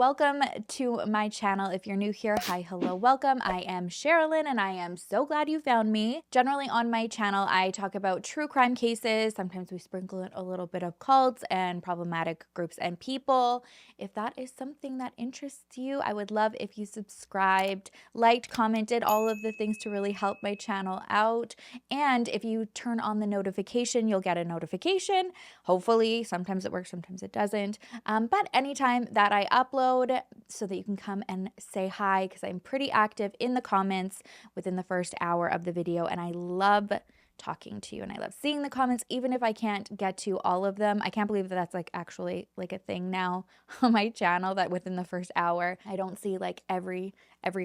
welcome to my channel. If you're new here, hi, hello, welcome. I am Sherrilyn and I am so glad you found me. Generally on my channel, I talk about true crime cases. Sometimes we sprinkle in a little bit of cults and problematic groups and people. If that is something that interests you, I would love if you subscribed, liked, commented, all of the things to really help my channel out. And if you turn on the notification, you'll get a notification. Hopefully, sometimes it works, sometimes it doesn't. But anytime that I upload, so that you can come and say hi, because I'm pretty active in the comments within the first hour of the video, and I love talking to you and I love seeing the comments, even if I can't get to all of them. I can't believe that that's like actually like a thing now on my channel, that within the first hour I don't see like every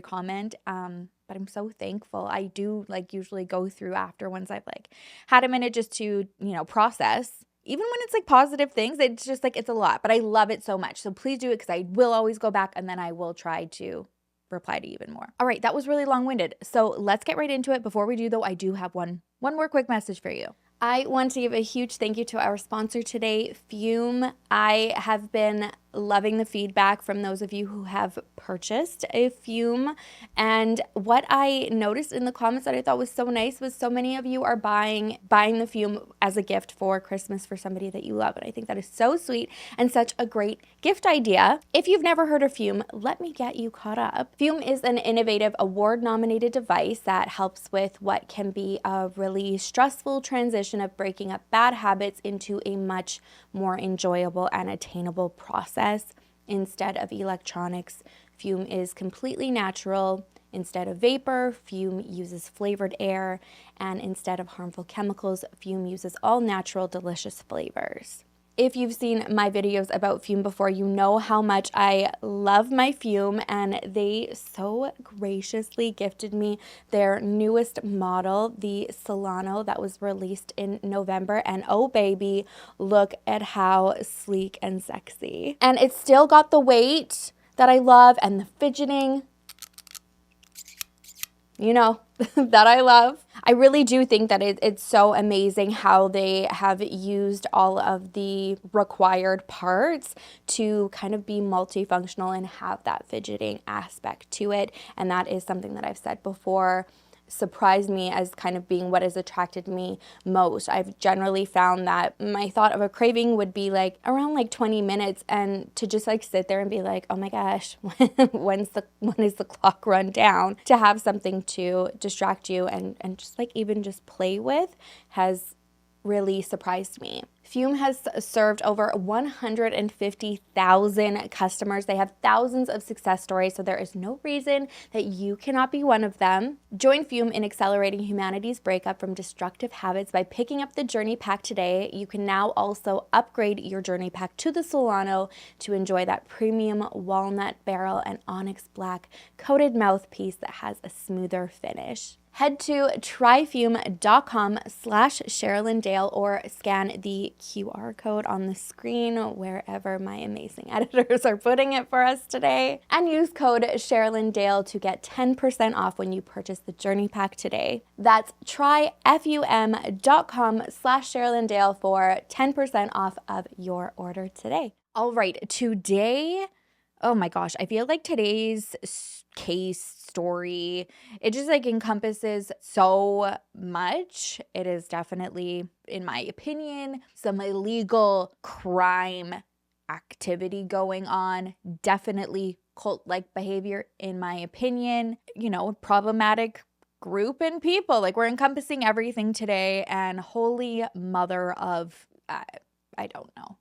comment. But I'm so thankful. I do like usually go through after, once I've like had a minute just to, you know, process. Even when it's like positive things, it's just like, it's a lot, but I love it so much. So please do it, because I will always go back and then I will try to reply to even more. All right, that was really long-winded. So let's get right into it. Before we do though, I do have one more quick message for you. I want to give a huge thank you to our sponsor today, Fume. I have been loving the feedback from those of you who have purchased a Fume. And what I noticed in the comments that I thought was so nice was so many of you are buying the Fume as a gift for Christmas for somebody that you love. And I think that is so sweet and such a great gift idea. If you've never heard of Fume, let me get you caught up. Fume is an innovative award-nominated device that helps with what can be a really stressful transition of breaking up bad habits into a much more enjoyable and attainable process. Instead of electronics, Fume is completely natural. Instead of vapor, Fume uses flavored air, and instead of harmful chemicals, Fume uses all natural, delicious flavors. If you've seen my videos about Fume before, you know how much I love my Fume, and they so graciously gifted me their newest model, the Solano, that was released in November. And oh baby, look at how sleek and sexy. And it's still got the weight that I love and the fidgeting, you know, that I love. I really do think that it's so amazing how they have used all of the required parts to kind of be multifunctional and have that fidgeting aspect to it. And that is something that I've said before surprised me as kind of being what has attracted me most. I've generally found that my thought of a craving would be like around like 20 minutes, and to just like sit there and be like, oh my gosh, when is the clock run down? To have something to distract you and just like even just play with has really surprised me. Fume has served over 150,000 customers. They have thousands of success stories, so there is no reason that you cannot be one of them. Join Fume in accelerating humanity's breakup from destructive habits by picking up the Journey Pack today. You can now also upgrade your Journey Pack to the Solano to enjoy that premium walnut barrel and onyx black coated mouthpiece that has a smoother finish. Head to tryfume.com/SherrilynDale or scan the QR code on the screen wherever my amazing editors are putting it for us today, and use code SherrilynDale to get 10% off when you purchase the Journey Pack today. That's tryfum.com/SherrilynDale for 10% off of your order today. All right, today, oh my gosh, I feel like today's case story, it just like encompasses so much. It is definitely, in my opinion, some illegal crime activity going on. Definitely cult-like behavior, in my opinion. You know, problematic group and people. Like, we're encompassing everything today, and holy mother of, I don't know.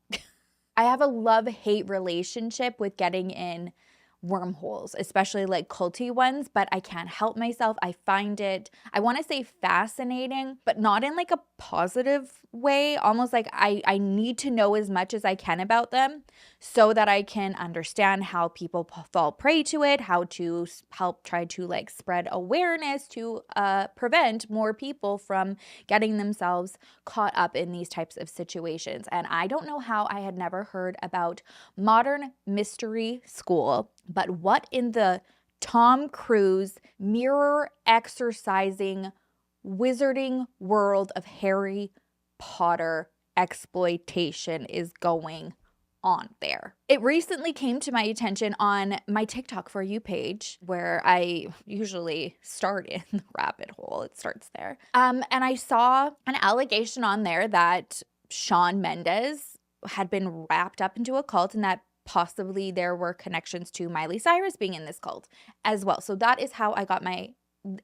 I have a love-hate relationship with getting in wormholes, especially like culty ones, but I can't help myself. I find it, I want to say fascinating, but not in like a positive way. Almost like I need to know as much as I can about them so that I can understand how people fall prey to it, how to help try to like spread awareness to prevent more people from getting themselves caught up in these types of situations. And I don't know how I had never heard about Modern Mystery School, but what in the Tom Cruise mirror exercising wizarding world of Harry Potter exploitation is going on there. It recently came to my attention on my TikTok For You page, where I usually start in the rabbit hole. It starts there. And I saw an allegation on there that Shawn Mendes had been wrapped up into a cult, and that possibly there were connections to Miley Cyrus being in this cult as well. So that is how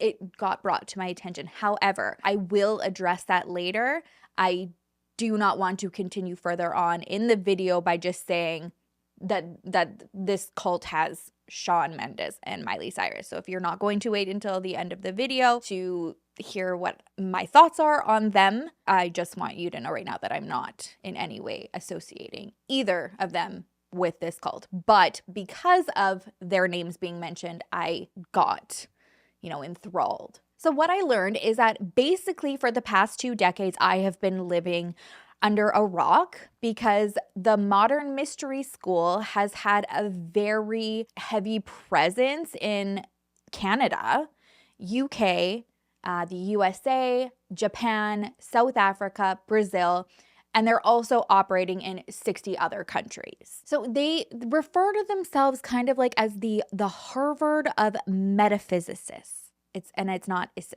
it got brought to my attention. However, I will address that later. I do not want to continue further on in the video by just saying that this cult has Shawn Mendes and Miley Cyrus. So if you're not going to wait until the end of the video to hear what my thoughts are on them, I just want you to know right now that I'm not in any way associating either of them with this cult. But because of their names being mentioned, I got, enthralled. So what I learned is that basically for the past 2 decades, I have been living under a rock because the modern mystery school has had a very heavy presence in Canada, UK, the USA, Japan, South Africa, Brazil, and they're also operating in 60 other countries. So they refer to themselves kind of like as the Harvard of metaphysicists. It's not it's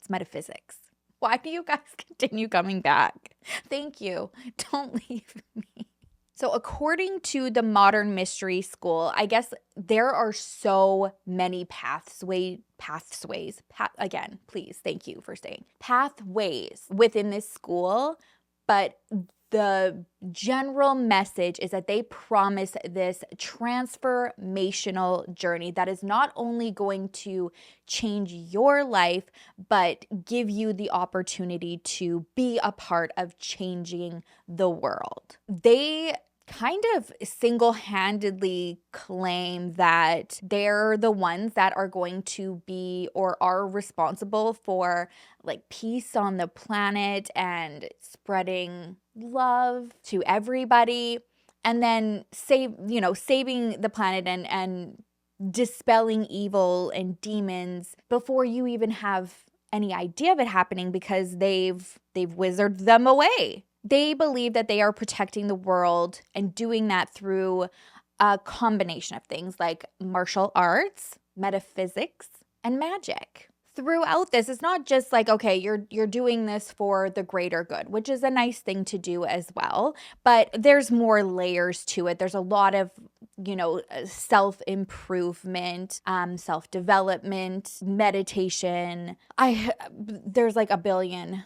metaphysics. Why do you guys continue coming back? Thank you. Don't leave me. So according to the modern mystery school, I guess there are so many pathways, again, please, thank you for saying pathways within this school, but the general message is that they promise this transformational journey that is not only going to change your life, but give you the opportunity to be a part of changing the world. They kind of single-handedly claim that they're the ones that are going to be or are responsible for like peace on the planet and spreading love to everybody, and then saving the planet and dispelling evil and demons before you even have any idea of it happening, because they've wizarded them away. They believe that they are protecting the world and doing that through a combination of things like martial arts, metaphysics, and magic. Throughout this, it's not just like, okay, you're doing this for the greater good, which is a nice thing to do as well, but there's more layers to it. There's a lot of self-improvement, self-development, meditation. There's like a billion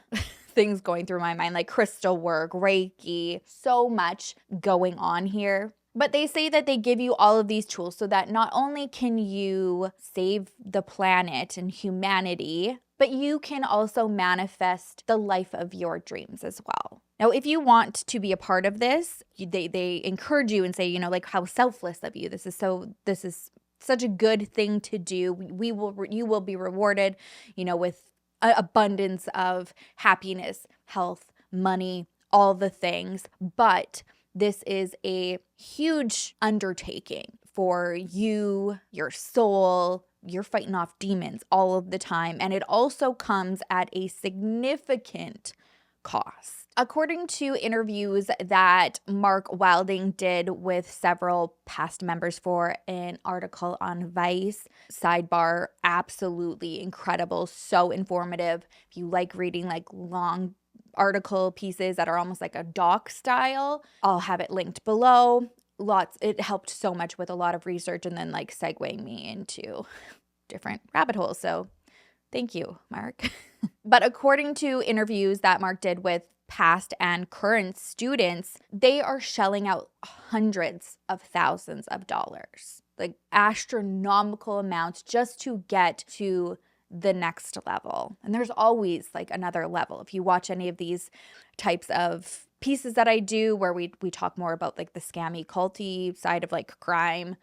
things going through my mind, like crystal work, Reiki, so much going on here. But they say that they give you all of these tools so that not only can you save the planet and humanity, but you can also manifest the life of your dreams as well. Now, if you want to be a part of this, they encourage you and say, like, how selfless of you. This is such a good thing to do. You will be rewarded, with abundance of happiness, health, money, all the things. But this is a huge undertaking for you, your soul. You're fighting off demons all of the time. And it also comes at a significant cost. According to interviews that Mark Wilding did with several past members for an article on Vice, sidebar, absolutely incredible, so informative. If you like reading like long article pieces that are almost like a doc style, I'll have it linked below. It helped so much with a lot of research and then like segueing me into different rabbit holes. So thank you, Mark. But according to interviews that Mark did with past and current students, they are shelling out hundreds of thousands of dollars, like astronomical amounts, just to get to the next level. And there's always like another level. If you watch any of these types of pieces that I do where we talk more about like the scammy culty side of like crime,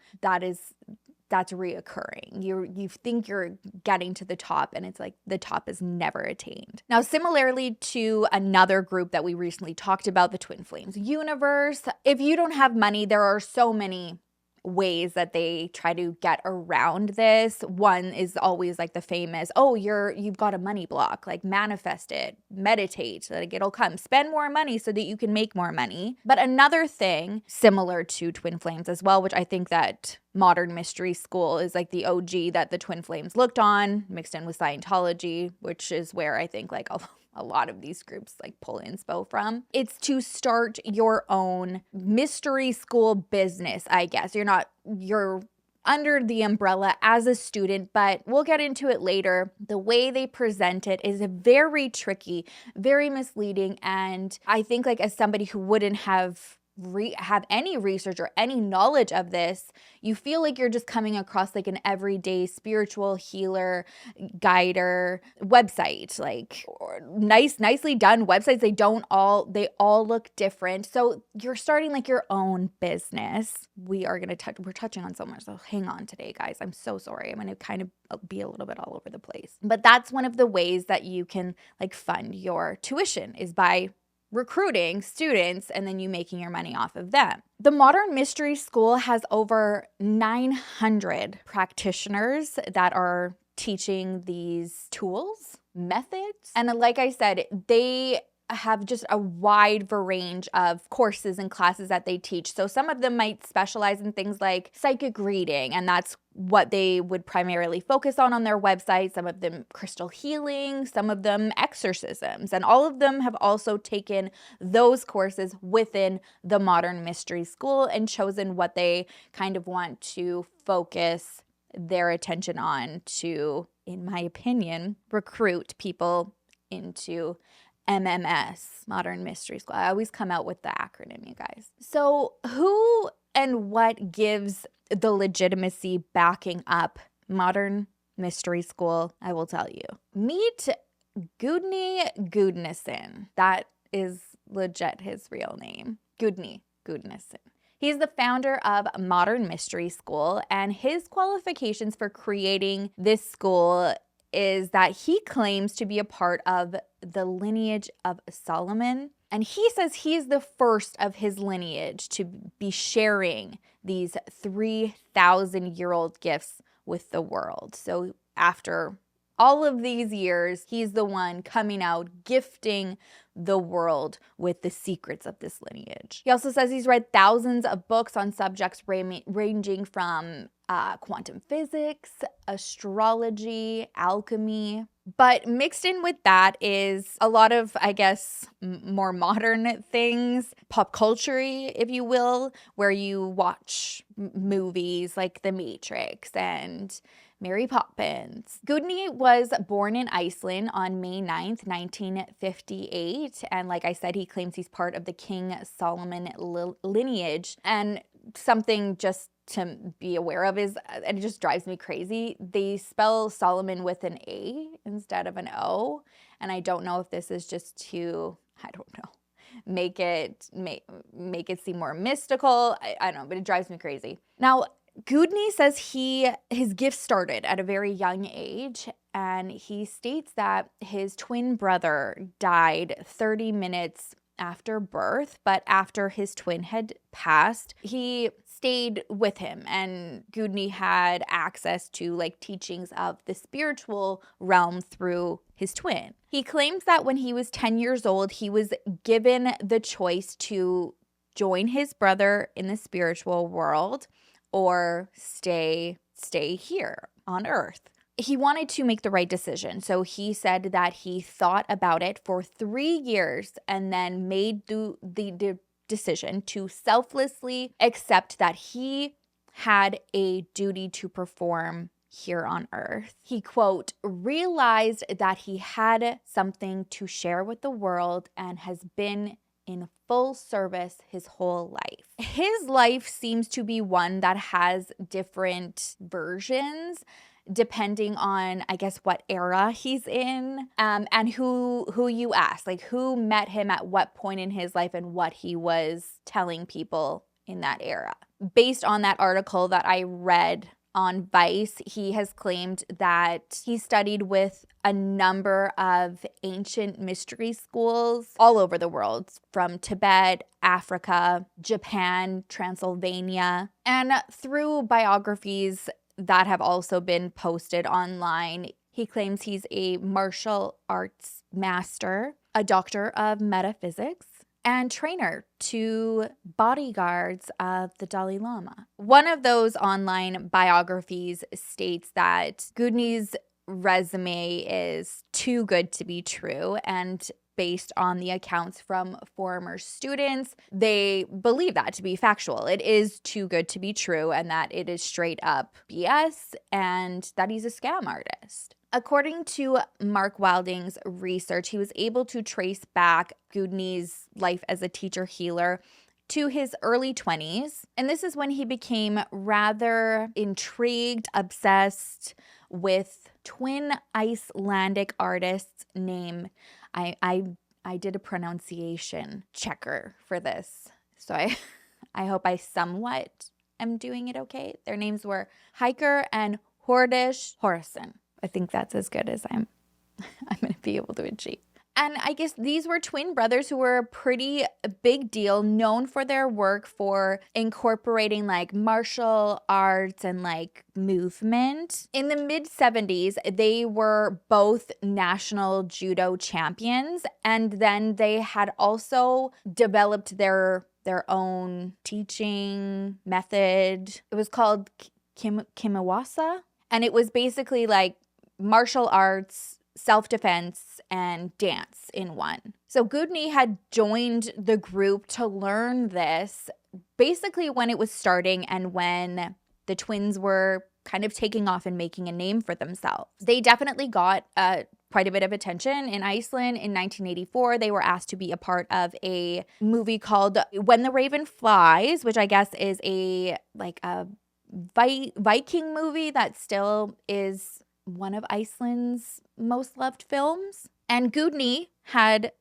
that's reoccurring. You think you're getting to the top, and it's like the top is never attained. Now, similarly to another group that we recently talked about, the Twin Flames universe, if you don't have money, there are so many ways that they try to get around this. One is always like the famous, oh, you've got a money block, like manifest it, meditate, like it'll come, spend more money so that you can make more money. But another thing similar to Twin Flames as well, which I think that Modern Mystery School is like the OG that the Twin Flames looked on, mixed in with Scientology, which is where I think like a lot of these groups like pull inspo from. It's to start your own mystery school business, I guess. You're under the umbrella as a student, but we'll get into it later. The way they present it is very tricky, very misleading, and I think like as somebody who wouldn't have any research or any knowledge of this, you feel like you're just coming across like an everyday spiritual healer, guider website, like nicely done websites. They all look different. So you're starting like your own business. We're touching on so much. So hang on today, guys. I'm so sorry. I'm going to kind of be a little bit all over the place. But that's one of the ways that you can like fund your tuition is by recruiting students and then you making your money off of them. The Modern Mystery School has over 900 practitioners that are teaching these tools, methods. And like I said, they have just a wide range of courses and classes that they teach. So some of them might specialize in things like psychic reading, and that's what they would primarily focus on their website. Some of them crystal healing, some of them exorcisms, and all of them have also taken those courses within the Modern Mystery School and chosen what they kind of want to focus their attention on to, in my opinion, recruit people into MMS, Modern Mystery School. I always come out with the acronym, you guys. So who and what gives the legitimacy backing up Modern Mystery School? I will tell you. Meet Gudnason. That is legit his real name. Gudnason. He's the founder of Modern Mystery School, and his qualifications for creating this school is that he claims to be a part of the lineage of Solomon. And he says he's the first of his lineage to be sharing these 3,000-year-old gifts with the world. So after all of these years, he's the one coming out, gifting the world with the secrets of this lineage. He also says he's read thousands of books on subjects ranging from quantum physics, astrology, alchemy. But mixed in with that is a lot of, I guess, more modern things, pop culture, if you will, where you watch movies like The Matrix and Mary Poppins. Gudni was born in Iceland on May 9th, 1958. And like I said, he claims he's part of the King Solomon lineage. And something just to be aware of is, and it just drives me crazy, they spell Solomon with an A instead of an O. And I don't know if this is just to, I don't know, make it seem more mystical. I don't know, but it drives me crazy. Now, Gudni says his gift started at a very young age, and he states that his twin brother died 30 minutes after birth, but after his twin had passed, he stayed with him, and Gudni had access to like teachings of the spiritual realm through his twin. He claims that when he was 10 years old, he was given the choice to join his brother in the spiritual world or stay here on Earth. He wanted to make the right decision, so he said that he thought about it for 3 years and then made the decision to selflessly accept that he had a duty to perform here on Earth. He, quote, realized that he had something to share with the world and has been in full service his whole life. His life seems to be one that has different versions depending on, I guess, what era he's in, and who you ask, like who met him at what point in his life and what he was telling people in that era. Based on that article that I read on Vice, he has claimed that he studied with a number of ancient mystery schools all over the world, from Tibet, Africa, Japan, Transylvania, and through biographies that have also been posted online, he claims he's a martial arts master, a doctor of metaphysics, and trainer to bodyguards of the Dalai Lama. One of those online biographies states that Gudni's resume is too good to be true, and based on the accounts from former students, they believe that to be factual. It is too good to be true, and that it is straight up BS, and that he's a scam artist. According to Mark Wilding's research, he was able to trace back Gudni's life as a teacher healer to his early 20s. And this is when he became rather intrigued, obsessed with twin Icelandic artists named, I did a pronunciation checker for this, so I hope I somewhat am doing it okay. Their names were Hiker and Hordish Horison. I think that's as good as I'm going to be able to achieve. And I guess these were twin brothers who were a pretty big deal, known for their work for incorporating like martial arts and like movement. In the mid-70s, they were both national judo champions, and then they had also developed their own teaching method. It was called Kimiwasa, and it was basically like martial arts, self-defense, and dance in one. So Gudni had joined the group to learn this basically when it was starting and when the twins were kind of taking off and making a name for themselves. They definitely got quite a bit of attention in Iceland. In 1984, they were asked to be a part of a movie called When the Raven Flies, which I guess is a Viking movie that still is one of Iceland's most loved films. And Gudni had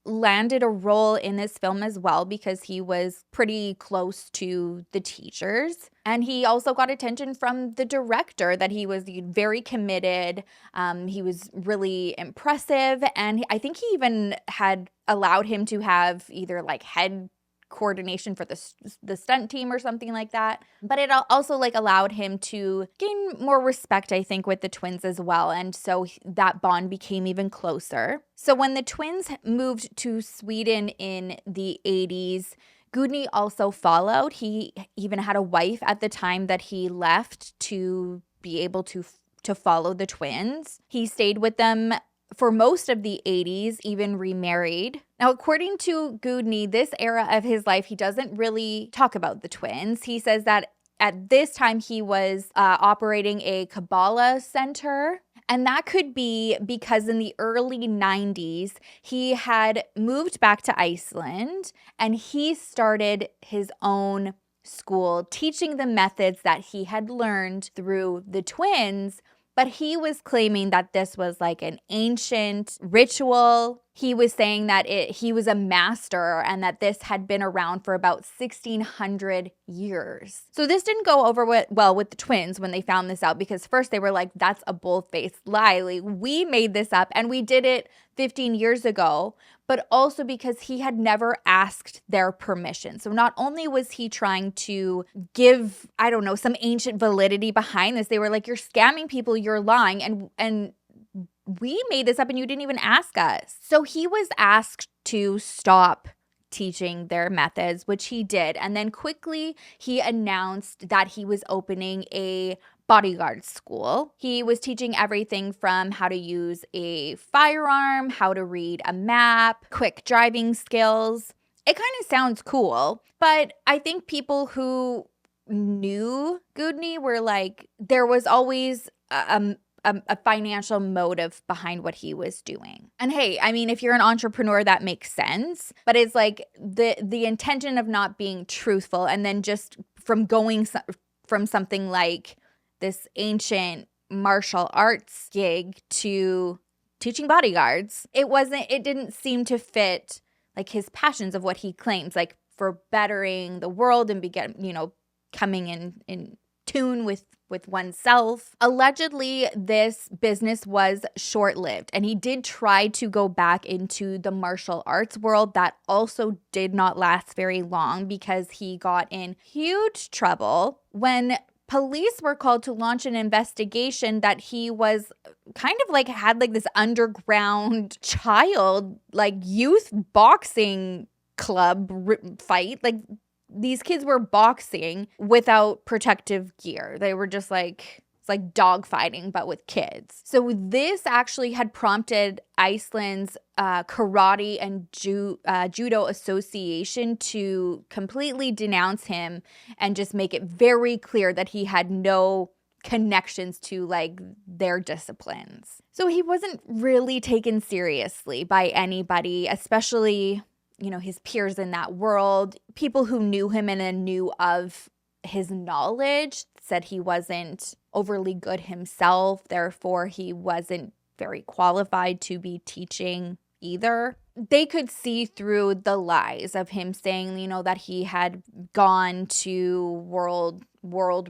landed a role in this film as well because he was pretty close to the teachers. And he also got attention from the director, that he was very committed. He was really impressive. And I think he even had allowed him to have either like head coordination for the stunt team or something like that. But it also like allowed him to gain more respect, I think, with the twins as well. And so that bond became even closer. So when the twins moved to Sweden in the 80s, Gudni also followed. He even had a wife at the time that he left to be able to follow the twins. He stayed with them for most of the 80s, even remarried. Now, according to Gudni, this era of his life, he doesn't really talk about the twins. He says that at this time he was operating a Kabbalah center. And that could be because in the early 90s, he had moved back to Iceland and he started his own school, teaching the methods that he had learned through the twins. But he was claiming that this was like an ancient ritual. He was saying that he was a master and that this had been around for about 1,600 years. So this didn't go over well with the twins when they found this out, because first they were like, that's a bull-faced lie. Like, we made this up and we did it 15 years ago, but also because he had never asked their permission. So not only was he trying to give, I don't know, some ancient validity behind this, they were like, you're scamming people, you're lying, and we made this up and you didn't even ask us. So he was asked to stop teaching their methods, which he did. And then quickly he announced that he was opening a bodyguard school. He was teaching everything from how to use a firearm, how to read a map, quick driving skills. It kind of sounds cool, but I think people who knew Gudni were like, there was always a financial motive behind what he was doing. And hey, I mean, if you're an entrepreneur, that makes sense, but it's like the intention of not being truthful, and then just from going from something like this ancient martial arts gig to teaching bodyguards, it didn't seem to fit like his passions of what he claims, like for bettering the world and coming into tune with oneself. Allegedly, this business was short-lived, and he did try to go back into the martial arts world. That also did not last very long because he got in huge trouble when police were called to launch an investigation that he was kind of like had like this underground child, like youth boxing club fight. Like these kids were boxing without protective gear. They were just like, it's like dog fighting, but with kids. So this actually had prompted Iceland's karate and judo association to completely denounce him and just make it very clear that he had no connections to like their disciplines. So he wasn't really taken seriously by anybody, especially, you know, his peers in that world. People who knew him and knew of his knowledge said he wasn't overly good himself, therefore he wasn't very qualified to be teaching either. They could see through the lies of him saying, you know, that he had gone to world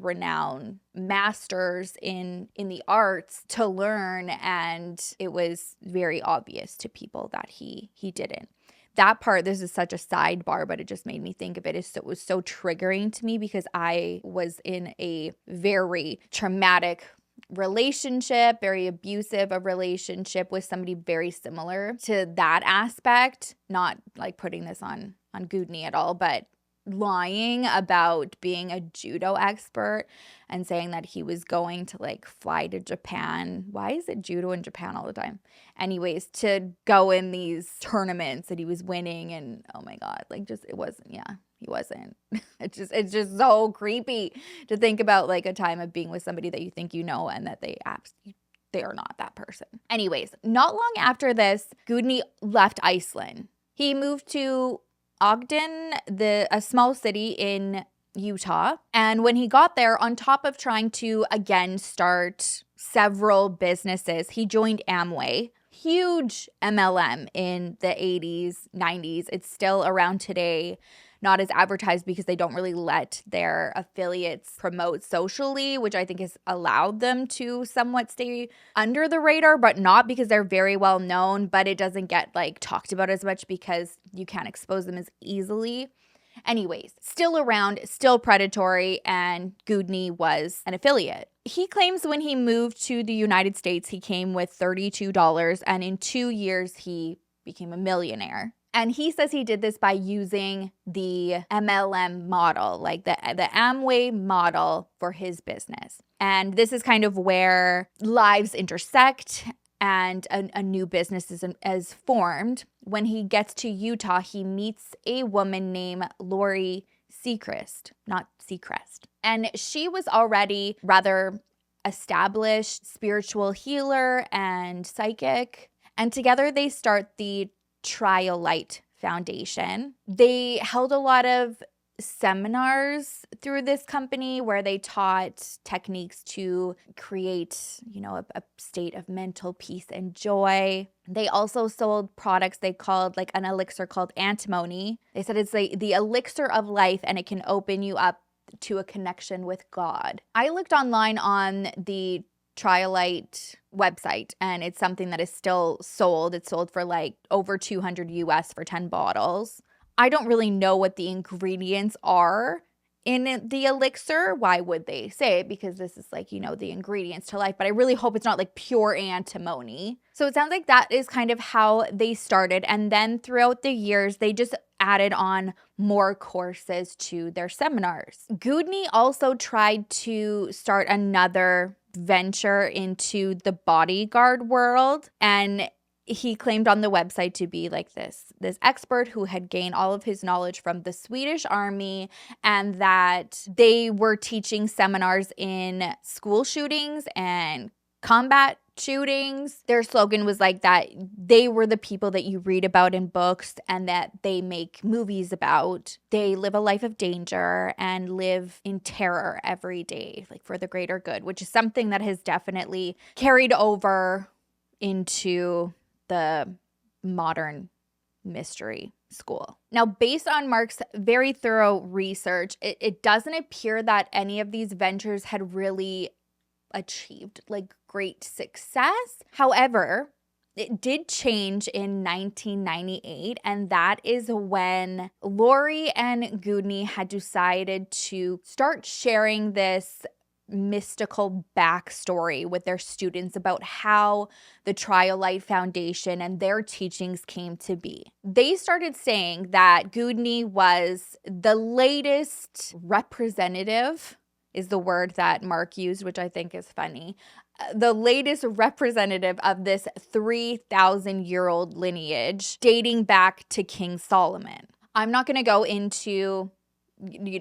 renowned masters in the arts to learn, and it was very obvious to people that he didn't. That part, this is such a sidebar, but it just made me think of it. It was so triggering to me because I was in a very traumatic relationship, very abusive a relationship with somebody very similar to that aspect. Not like putting this on Gudni at all, but lying about being a judo expert and saying that he was going to like fly to Japan. Why is it judo in Japan all the time? Anyways, to go in these tournaments that he was winning, and oh my God, like just, it wasn't, yeah, he wasn't. It's just so creepy to think about like a time of being with somebody that you think you know and that they are not that person. Anyways, not long after this, Gudni left Iceland. He moved to Ogden, a small city in Utah. And when he got there, on top of trying to again start several businesses, he joined Amway. Huge MLM in the 80s, 90s. It's still around today. Not as advertised because they don't really let their affiliates promote socially, which I think has allowed them to somewhat stay under the radar, but not because they're very well known, but it doesn't get like talked about as much because you can't expose them as easily. Anyways, still around, still predatory, and Gudni was an affiliate. He claims when he moved to the United States, he came with $32, and in 2 years, he became a millionaire. And he says he did this by using the MLM model, like the Amway model for his business. And this is kind of where lives intersect and a new business is formed. When he gets to Utah, he meets a woman named Lori Seacrest, not Seacrest. And she was already rather established spiritual healer and psychic. And together they start the Trial Light Foundation. They held a lot of seminars through this company where they taught techniques to create, you know, a state of mental peace and joy. They also sold products they called like an elixir called antimony. They said it's the elixir of life and it can open you up to a connection with God. I looked online on the Trialite website, and it's something that is still sold. It's sold for like over $200 US for 10 bottles. I don't really know what the ingredients are in the elixir. Why would they say it? Because this is like, you know, the ingredients to life, but I really hope it's not like pure antimony. So it sounds like that is kind of how they started. And then throughout the years, they just added on more courses to their seminars. Gudni also tried to start another venture into the bodyguard world, and he claimed on the website to be like this expert who had gained all of his knowledge from the Swedish army, and that they were teaching seminars in school shootings and combat shootings. Their slogan was like that they were the people that you read about in books and that they make movies about. They live a life of danger and live in terror every day, like for the greater good, which is something that has definitely carried over into the modern mystery school. Now, based on Mark's very thorough research, it doesn't appear that any of these ventures had really achieved like great success. However, it did change in 1998, and that is when Lori and Gudni had decided to start sharing this mystical backstory with their students about how the Trial Light Foundation and their teachings came to be. They started saying that Gudni was the latest representative, is the word that Mark used, which I think is funny, the latest representative of this 3,000-year-old lineage dating back to King Solomon. I'm not going to go into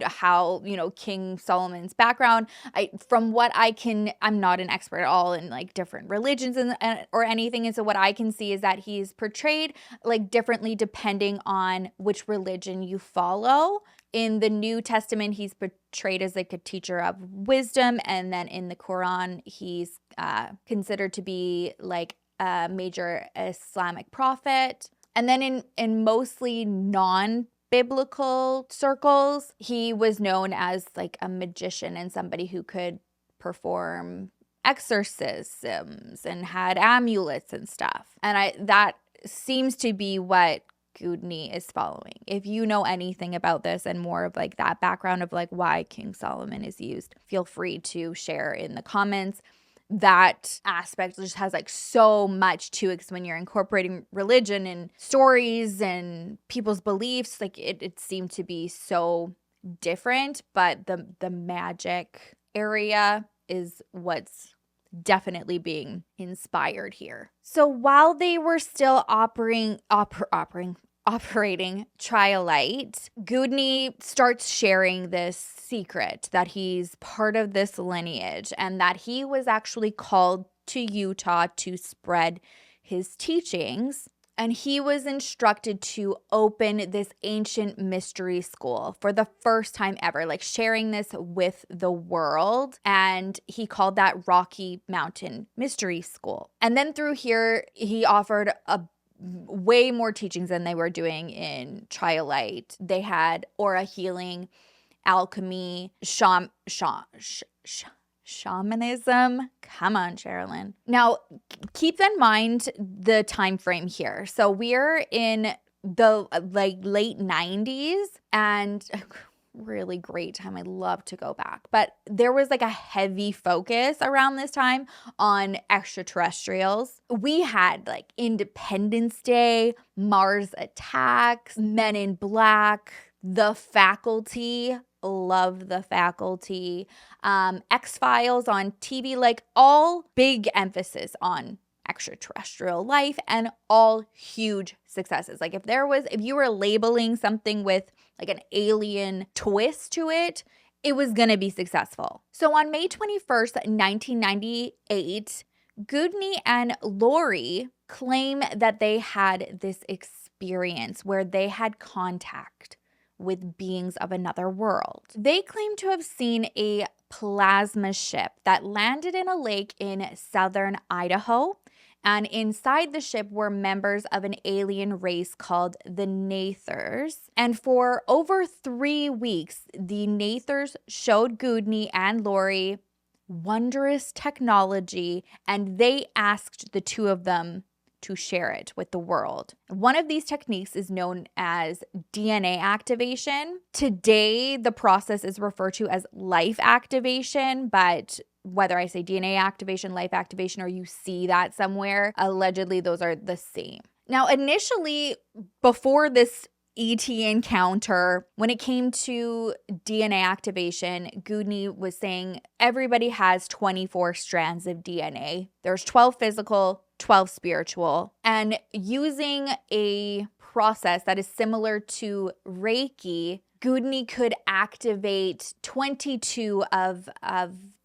how King Solomon's background. From what I can, I'm not an expert at all in like different religions or anything, and so what I can see is that he's portrayed like differently depending on which religion you follow. In the New Testament, he's portrayed as like a teacher of wisdom, and then in the Quran, he's considered to be like a major Islamic prophet. And then in mostly non-biblical circles, he was known as like a magician and somebody who could perform exorcisms and had amulets and stuff. And that seems to be what Gudni is following. If you know anything about this and more of like that background of like why King Solomon is used, feel free to share in the comments. That aspect just has like so much to it, because when you're incorporating religion and stories and people's beliefs, like it seemed to be so different, but the magic area is what's definitely being inspired here. So while they were still operating Trialite, Gudni starts sharing this secret that he's part of this lineage and that he was actually called to Utah to spread his teachings. And he was instructed to open this ancient mystery school for the first time ever, like sharing this with the world. And he called that Rocky Mountain Mystery School. And then through here, he offered a way more teachings than they were doing in Trialite. They had aura healing, alchemy, shamanism. Come on, Sherrilyn. Now, keep in mind the time frame here. So we're in the like late 90s, and really great time. I love to go back. But there was like a heavy focus around this time on extraterrestrials. We had like Independence Day, Mars Attacks, Men in Black, The Faculty. Love The Faculty, X-Files on TV, like all big emphasis on extraterrestrial life and all huge successes. Like if you were labeling something with like an alien twist to it, it was going to be successful. So on May 21st, 1998, Gudni and Lori claim that they had this experience where they had contact with beings of another world. They claim to have seen a plasma ship that landed in a lake in southern Idaho, and inside the ship were members of an alien race called the Nathers. And for over 3 weeks, the Nathers showed Gudni and Lori wondrous technology, and they asked the two of them to share it with the world. One of these techniques is known as DNA activation. Today, the process is referred to as life activation, but whether I say DNA activation, life activation, or you see that somewhere, allegedly those are the same. Now, initially, before this ET encounter, when it came to DNA activation, Gudni was saying everybody has 24 strands of DNA. There's 12 physical, 12 spiritual, and using a process that is similar to Reiki, Gudni could activate 22 of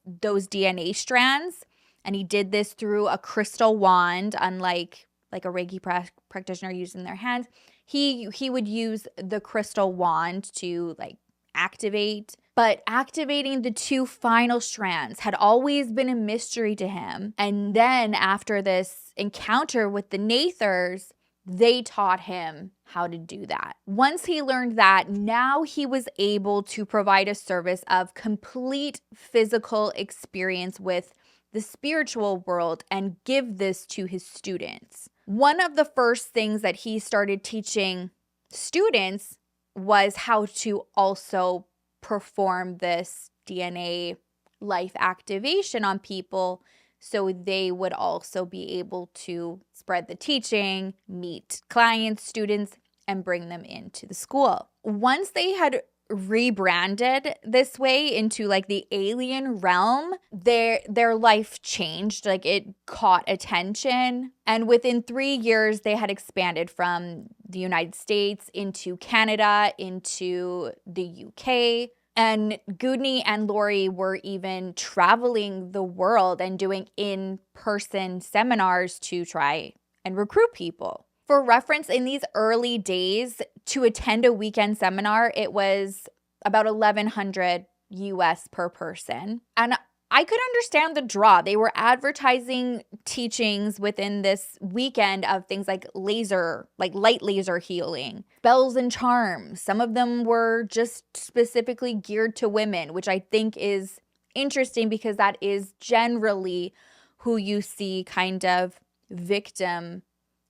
those DNA strands, and he did this through a crystal wand, unlike like a Reiki practitioner using their hands. He would use the crystal wand to like activate, but activating the 2 final strands had always been a mystery to him. And then after this encounter with the Nathers, they taught him how to do that. Once he learned that, now he was able to provide a service of complete physical experience with the spiritual world and give this to his students. One of the first things that he started teaching students was how to also perform this DNA life activation on people, so they would also be able to spread the teaching, meet clients, students, and bring them into the school. Once they had rebranded this way into like the alien realm, their life changed. Like, it caught attention, and within 3 years they had expanded from the United States into Canada, into the UK. And Gudni and Lori were even traveling the world and doing in-person seminars to try and recruit people. For reference, in these early days, to attend a weekend seminar, it was about $1,100 US per person. And I could understand the draw. They were advertising teachings within this weekend of things like light laser healing, spells and charms. Some of them were just specifically geared to women, which I think is interesting because that is generally who you see kind of victim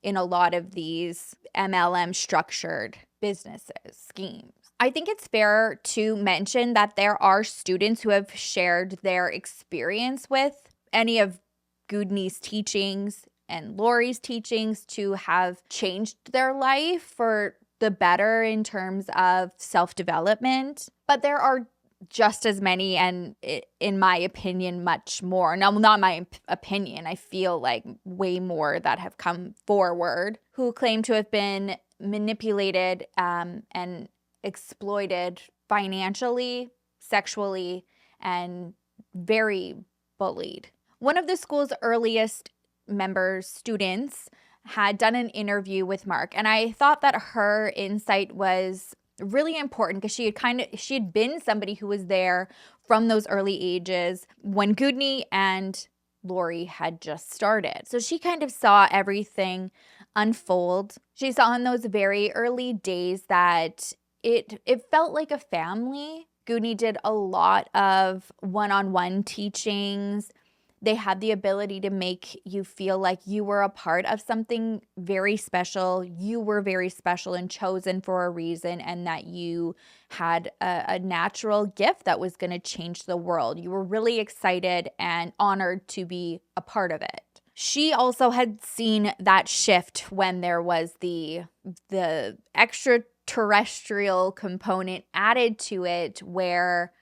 in a lot of these MLM structured businesses, schemes. I think it's fair to mention that there are students who have shared their experience with any of Gudni's teachings and Lori's teachings to have changed their life for the better in terms of self-development. But there are just as many, and in my opinion, much more. Now, not my opinion, I feel like way more that have come forward who claim to have been manipulated and exploited financially, sexually, and very bullied. One of the school's earliest members, students, had done an interview with Mark, and I thought that her insight was really important because she had been somebody who was there from those early ages when Gudni and Lori had just started. So she kind of saw everything unfold. She saw in those very early days that it felt like a family. Gudni did a lot of one-on-one teachings. They had the ability to make you feel like you were a part of something very special. You were very special and chosen for a reason, and that you had a natural gift that was going to change the world. You were really excited and honored to be a part of it. She also had seen that shift when there was the extraterrestrial component added to it, where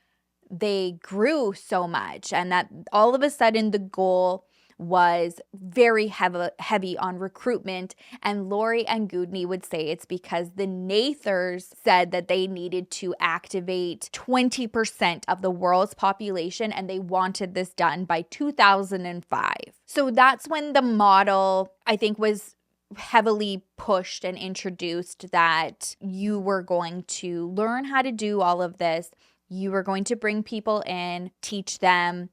they grew so much, and that all of a sudden the goal was very heavy on recruitment. And Lori and Gudni would say it's because the Nathers said that they needed to activate 20% of the world's population, and they wanted this done by 2005. So that's when the model, I think, was heavily pushed and introduced, that you were going to learn how to do all of this. You were going to bring people in, teach them.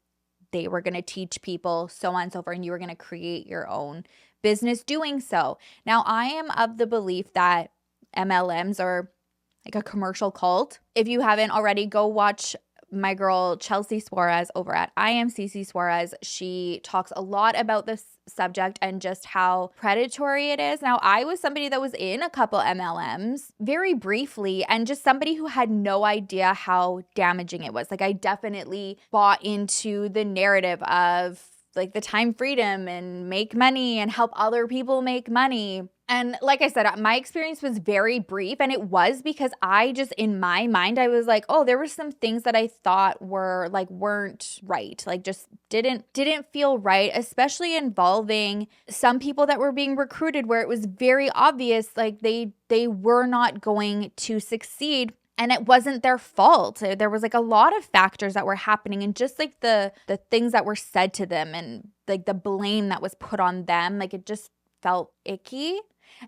They were going to teach people, so on and so forth, and you were going to create your own business doing so. Now, I am of the belief that MLMs are like a commercial cult. If you haven't already, go watch my girl Chelsea Suarez over at IMCC Suarez. She talks a lot about this subject and just how predatory it is. Now, I was somebody that was in a couple MLMs very briefly, and just somebody who had no idea how damaging it was. Like, I definitely bought into the narrative of like the time freedom and make money and help other people make money. And like I said, my experience was very brief, and it was because I just, in my mind, I was like, oh, there were some things that I thought were like weren't right, like just didn't feel right, especially involving some people that were being recruited where it was very obvious like they were not going to succeed. And it wasn't their fault. There was like a lot of factors that were happening, and just like the things that were said to them and like the blame that was put on them, like it just felt icky.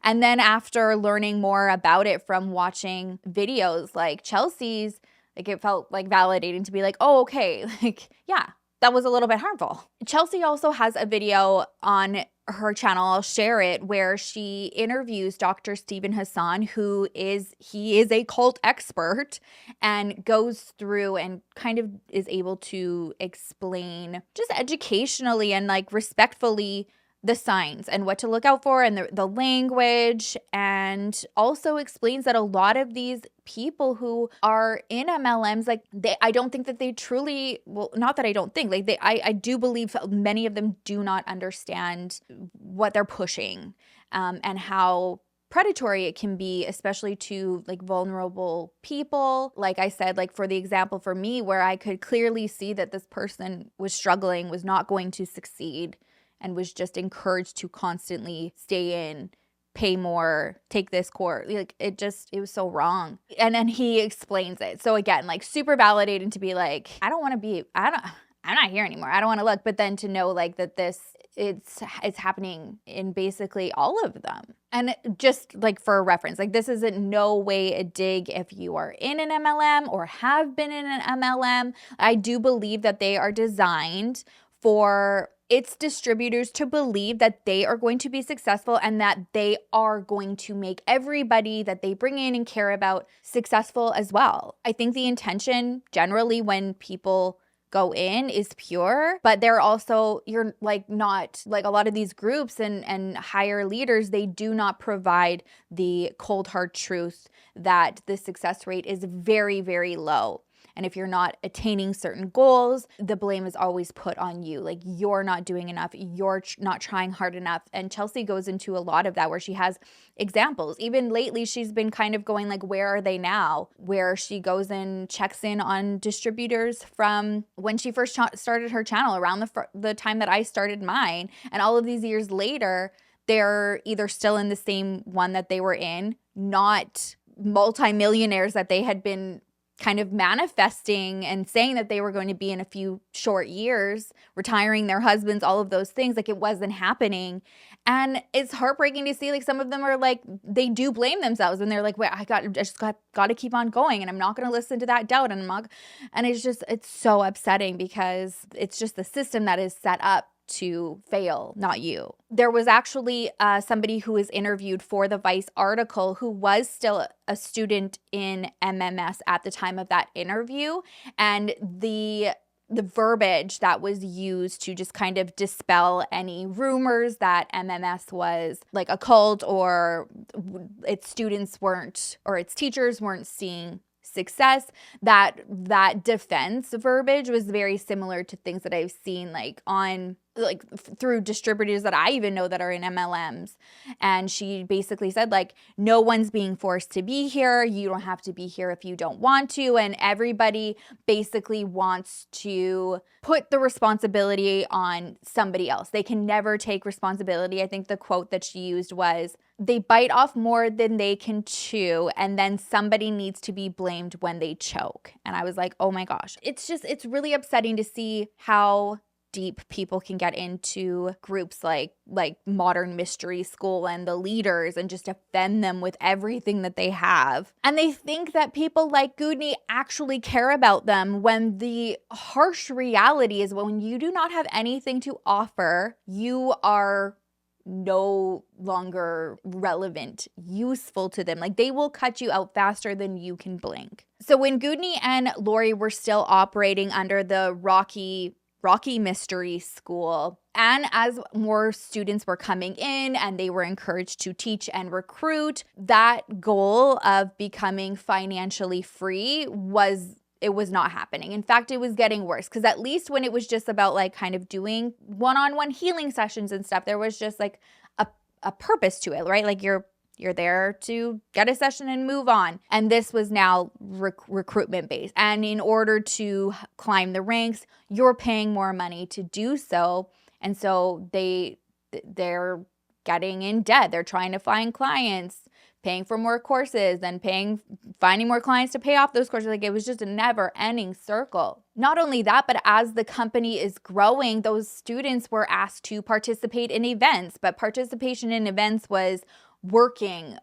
And then after learning more about it from watching videos like Chelsea's, like it felt like validating to be like, oh, okay, like, yeah, that was a little bit harmful. Chelsea also has a video on her channel, I'll share it, where she interviews Dr. Stephen Hassan, he is a cult expert, and goes through and kind of is able to explain just educationally and like respectfully the signs and what to look out for, and the language, and also explains that a lot of these people who are in MLMs, like I don't think that they truly, well, not that I don't think, like I do believe many of them do not understand what they're pushing, and how predatory it can be, especially to like vulnerable people. Like I said, like for the example for me, where I could clearly see that this person was struggling, was not going to succeed, and was just encouraged to constantly stay in, pay more, take this course. Like it was so wrong. And then he explains it. So again, like super validating to be like, I'm not here anymore. I don't want to look. But then to know like that it's happening in basically all of them. And just like for a reference, like this is in no way a dig if you are in an MLM or have been in an MLM. I do believe that they are designed for its distributors to believe that they are going to be successful and that they are going to make everybody that they bring in and care about successful as well. I think the intention generally when people go in is pure, but they're also, you're like not like a lot of these groups and higher leaders, they do not provide the cold hard truth that the success rate is very, very low. And if you're not attaining certain goals, the blame is always put on you. Like you're not doing enough. You're not trying hard enough. And Chelsea goes into a lot of that where she has examples. Even lately, she's been kind of going like, where are they now? Where she goes and checks in on distributors from when she first started her channel around the time that I started mine. And all of these years later, they're either still in the same one that they were in, not multimillionaires that they had been kind of manifesting and saying that they were going to be in a few short years, retiring their husbands, all of those things. Like it wasn't happening. And it's heartbreaking to see like some of them are like, they do blame themselves and they're like, wait, I just got to keep on going and I'm not going to listen to that doubt. And it's so upsetting because it's just the system that is set up to fail, not you. There was actually somebody who was interviewed for the Vice article who was still a student in MMS at the time of that interview. And the verbiage that was used to just kind of dispel any rumors that MMS was like a cult or its students weren't, or its teachers weren't seeing success, that defense verbiage was very similar to things that I've seen like on like through distributors that I even know that are in MLMs. And she basically said like, no one's being forced to be here. You don't have to be here if you don't want to. And everybody basically wants to put the responsibility on somebody else. They can never take responsibility. I think the quote that she used was, they bite off more than they can chew, and then somebody needs to be blamed when they choke. And I was like, oh my gosh. It's really upsetting to see how deep people can get into groups like Modern Mystery School and the leaders and just offend them with everything that they have. And they think that people like Gudni actually care about them, when the harsh reality is when you do not have anything to offer, you are no longer relevant, useful to them. Like they will cut you out faster than you can blink. So when Gudni and Lori were still operating under the Rocky Mystery School, and as more students were coming in and they were encouraged to teach and recruit, that goal of becoming financially free was not happening. In fact, it was getting worse, because at least when it was just about like kind of doing one-on-one healing sessions and stuff, there was just like a purpose to it, right? Like you're there to get a session and move on. And this was now recruitment based. And in order to climb the ranks, you're paying more money to do so. And so they're getting in debt. They're trying to find clients, paying for more courses, then finding more clients to pay off those courses. Like it was just a never ending circle. Not only that, but as the company is growing, those students were asked to participate in events, but participation in events was working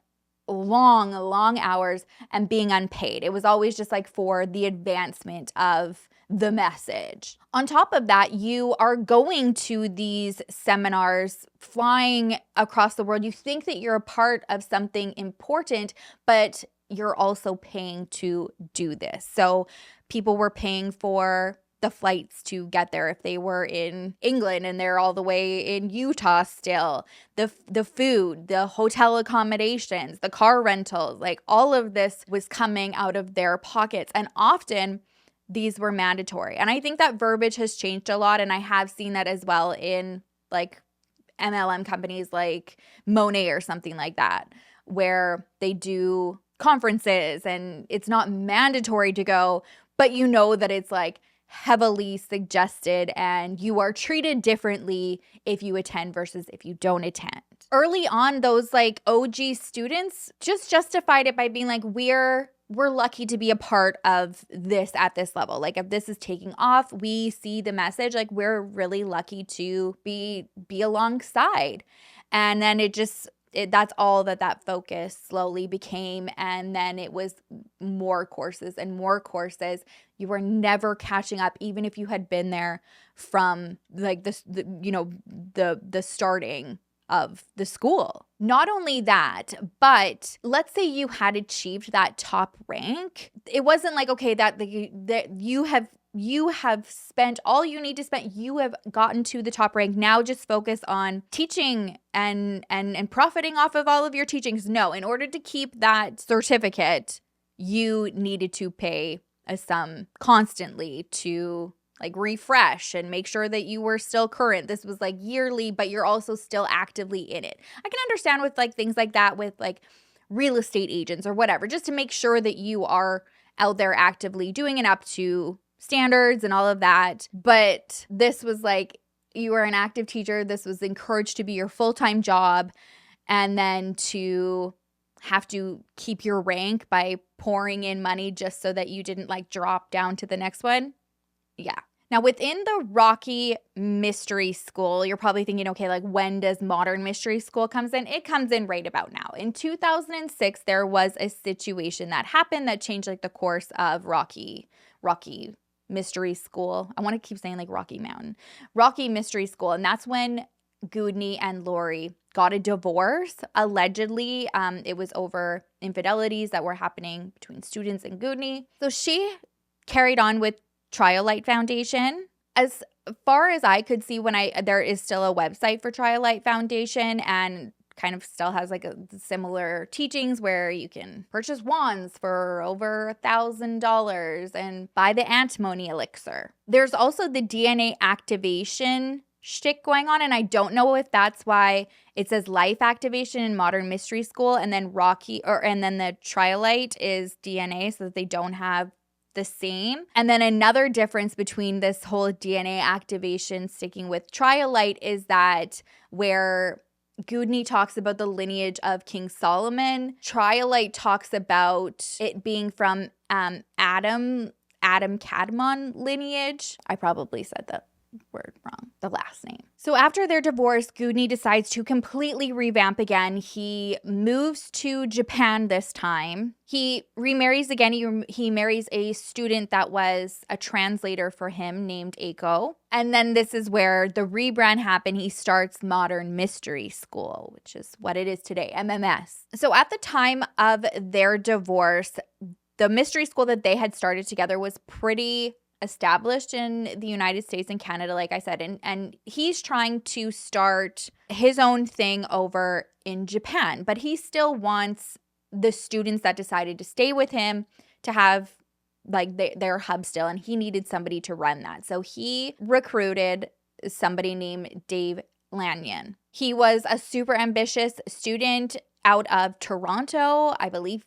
long hours and being unpaid. It was always just like for the advancement of the message. On top of that, you are going to these seminars, flying across the world. You think that you're a part of something important, but you're also paying to do this. So people were paying for the flights to get there if they were in England and they're all the way in Utah still. The food, the hotel accommodations, the car rentals, like all of this was coming out of their pockets. And often these were mandatory. And I think that verbiage has changed a lot. And I have seen that as well in like MLM companies like Monet or something like that, where they do conferences and it's not mandatory to go, but you know that it's like heavily suggested and you are treated differently if you attend versus if you don't attend. Early on, those like OG students just justified it by being like, we're lucky to be a part of this at this level. Like if this is taking off, we see the message, like we're really lucky to be alongside. And then that's all that focus slowly became. And then it was more courses and more courses. You were never catching up, even if you had been there from like the starting of the school. Not only that, but let's say you had achieved that top rank. It wasn't like, okay, that you have spent all you need to spend. You have gotten to the top rank. Now just focus on teaching and profiting off of all of your teachings. No, in order to keep that certificate, you needed to pay a sum constantly to like refresh and make sure that you were still current. This was like yearly, but you're also still actively in it. I can understand with like things like that with like real estate agents or whatever, just to make sure that you are out there actively doing it up to standards and all of that. But this was like, you were an active teacher. This was encouraged to be your full-time job. And then to have to keep your rank by pouring in money just so that you didn't like drop down to the next one. Yeah. Now, within the Rocky Mystery School, you're probably thinking, okay, like when does Modern Mystery School comes in? It comes in right about now. In 2006, there was a situation that happened that changed like the course of Rocky Mystery School. I want to keep saying like Rocky Mountain. Rocky Mystery School. And that's when Gudni and Lori got a divorce. Allegedly, it was over infidelities that were happening between students and Gudni. So she carried on with Trial Light Foundation. As far as I could see, there is still a website for Trial Light Foundation and kind of still has like a similar teachings where you can purchase wands for over $1,000 and buy the antimony elixir. There's also the DNA activation shtick going on, and I don't know if that's why it says life activation in Modern Mystery School and then and then the Trial Light is DNA, so that they don't have the same. And then another difference between this whole DNA activation sticking with Trial Light is that where Gudni talks about the lineage of King Solomon, Trial Light talks about it being from Adam Kadmon lineage. I probably said that word wrong, the last name. So after their divorce, Gudni decides to completely revamp again. He moves to Japan this time. He remarries again. He marries a student that was a translator for him named Aiko. And then this is where the rebrand happened. He starts Modern Mystery School, which is what it is today, MMS. So at the time of their divorce, the mystery school that they had started together was pretty established in the United States and Canada, like I said, and he's trying to start his own thing over in Japan, but he still wants the students that decided to stay with him to have like their hub still, and he needed somebody to run that. So he recruited somebody named Dave Lanyon. He was a super ambitious student out of Toronto. I believe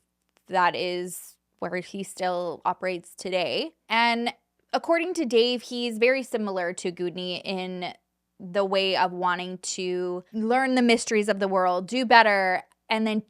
that is where he still operates today. And according to Dave, he's very similar to Gudni in the way of wanting to learn the mysteries of the world, do better, and then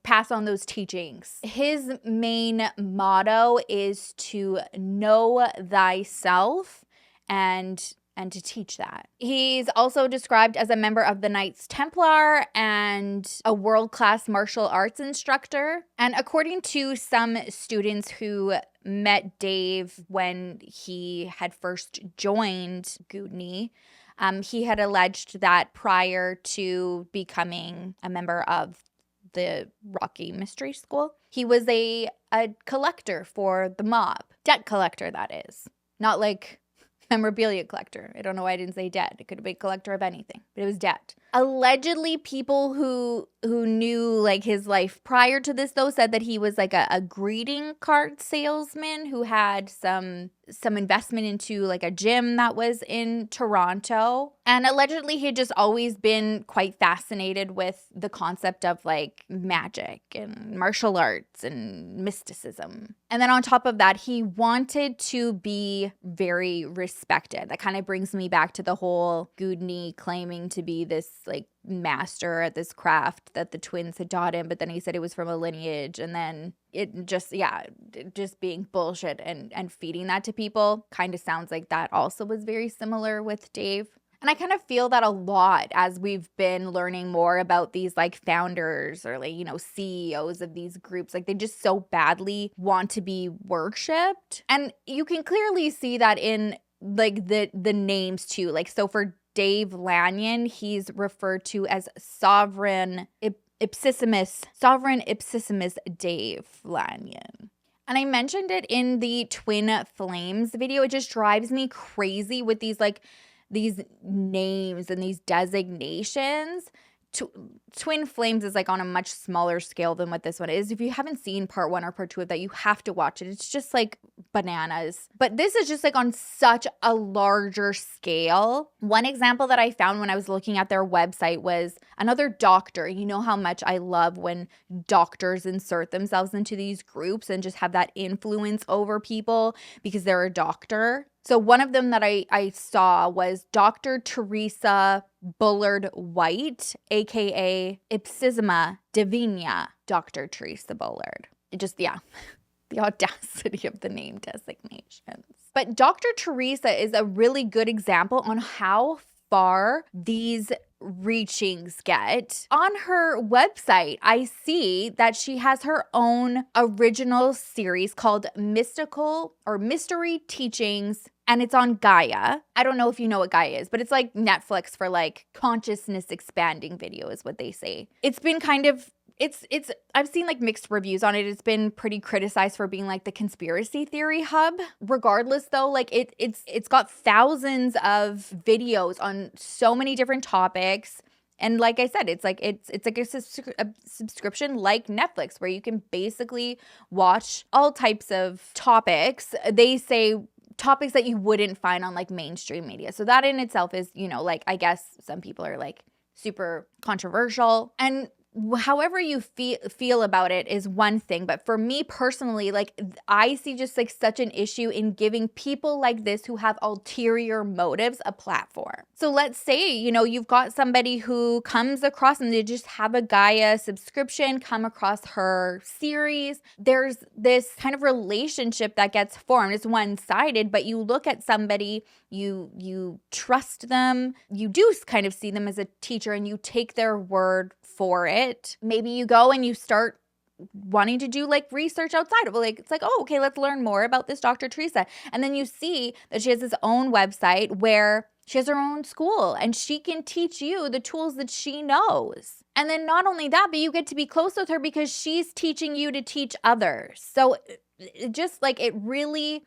pass on those teachings. His main motto is to know thyself and and to teach that. He's also described as a member of the Knights Templar and a world-class martial arts instructor. And according to some students who met Dave when he had first joined Gudni, he had alleged that prior to becoming a member of the Rocky Mystery School, he was a collector for the mob. Debt collector, that is. Not like memorabilia collector. I don't know why I didn't say debt. It could have been collector of anything, but it was debt. Allegedly, people who knew like his life prior to this, though, said that he was like a greeting card salesman who had some investment into like a gym that was in Toronto. And allegedly, he had just always been quite fascinated with the concept of like magic and martial arts and mysticism. And then on top of that, he wanted to be very respected. That kind of brings me back to the whole Gudni claiming to be this like master at this craft that the twins had taught him, but then he said it was from a lineage, and then it just being bullshit and feeding that to people. Kind of sounds like that also was very similar with Dave. And I kind of feel that a lot as we've been learning more about these like founders or like, you know, CEOs of these groups. Like they just so badly want to be worshipped. And you can clearly see that in like the names too. Like, so for Dave Lanyon, he's referred to as Sovereign Ipsissimus Dave Lanyon. And I mentioned it in the Twin Flames video. It just drives me crazy with these names and these designations. Twin Flames is like on a much smaller scale than what this one is. If you haven't seen part 1 or part 2 of that, you have to watch it. It's just like bananas. But this is just like on such a larger scale. One example that I found when I was looking at their website was another doctor. You know how much I love when doctors insert themselves into these groups and just have that influence over people because they're a doctor. So one of them that I saw was Dr. Theresa Bullard White, aka Ipsissima Divina, Dr. Theresa Bullard. It just, the audacity of the name designations. But Dr. Theresa is a really good example on how far these reachings get. On her website, I see that she has her own original series called Mystery Teachings, and it's on Gaia. I don't know if you know what Gaia is, but it's like Netflix for like consciousness expanding video is what they say. It's been kind of I've seen like mixed reviews on it. It's been pretty criticized for being like the conspiracy theory hub. Regardless though, like it's got thousands of videos on so many different topics. And like I said, it's like a subscription like Netflix where you can basically watch all types of topics. They say topics that you wouldn't find on like mainstream media. So that in itself is, you know, like I guess some people are like super controversial. And however you feel about it is one thing, but for me personally, like I see just like such an issue in giving people like this who have ulterior motives a platform. So let's say, you know, you've got somebody who comes across and they just have a Gaia subscription, come across her series. There's this kind of relationship that gets formed. It's one-sided, but you look at somebody, you trust them, you do kind of see them as a teacher and you take their word for it. Maybe you go and you start wanting to do like research outside of it. Like, it's like, oh, okay, let's learn more about this Dr. Theresa. And then you see that she has this own website where she has her own school and she can teach you the tools that she knows. And then not only that, but you get to be close with her because she's teaching you to teach others. So it just like, it really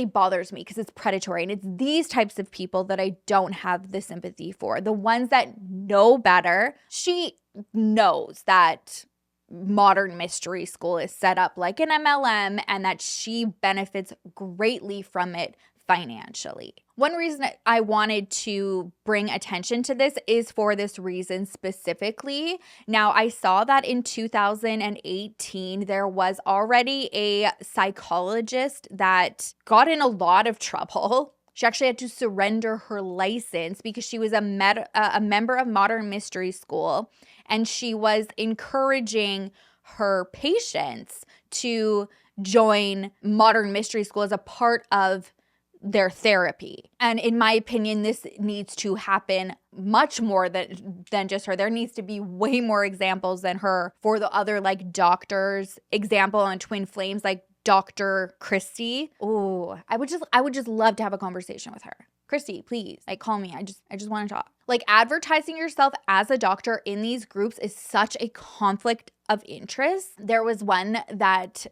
bothers me because it's predatory. And it's these types of people that I don't have the sympathy for. The ones that know better. She knows that Modern Mystery School is set up like an MLM and that she benefits greatly from it financially. One reason I wanted to bring attention to this is for this reason specifically. Now, I saw that in 2018, there was already a psychologist that got in a lot of trouble. She actually had to surrender her license because she was a member of Modern Mystery School, and she was encouraging her patients to join Modern Mystery School as a part of their therapy. And in my opinion, this needs to happen much more than just her. There needs to be way more examples than her for the other like doctors. Example on Twin Flames, like Dr. Christy. Oh, I would just love to have a conversation with her. Christy, please, like, call me. I just want to talk. Like, advertising yourself as a doctor in these groups is such a conflict of interest. There was one that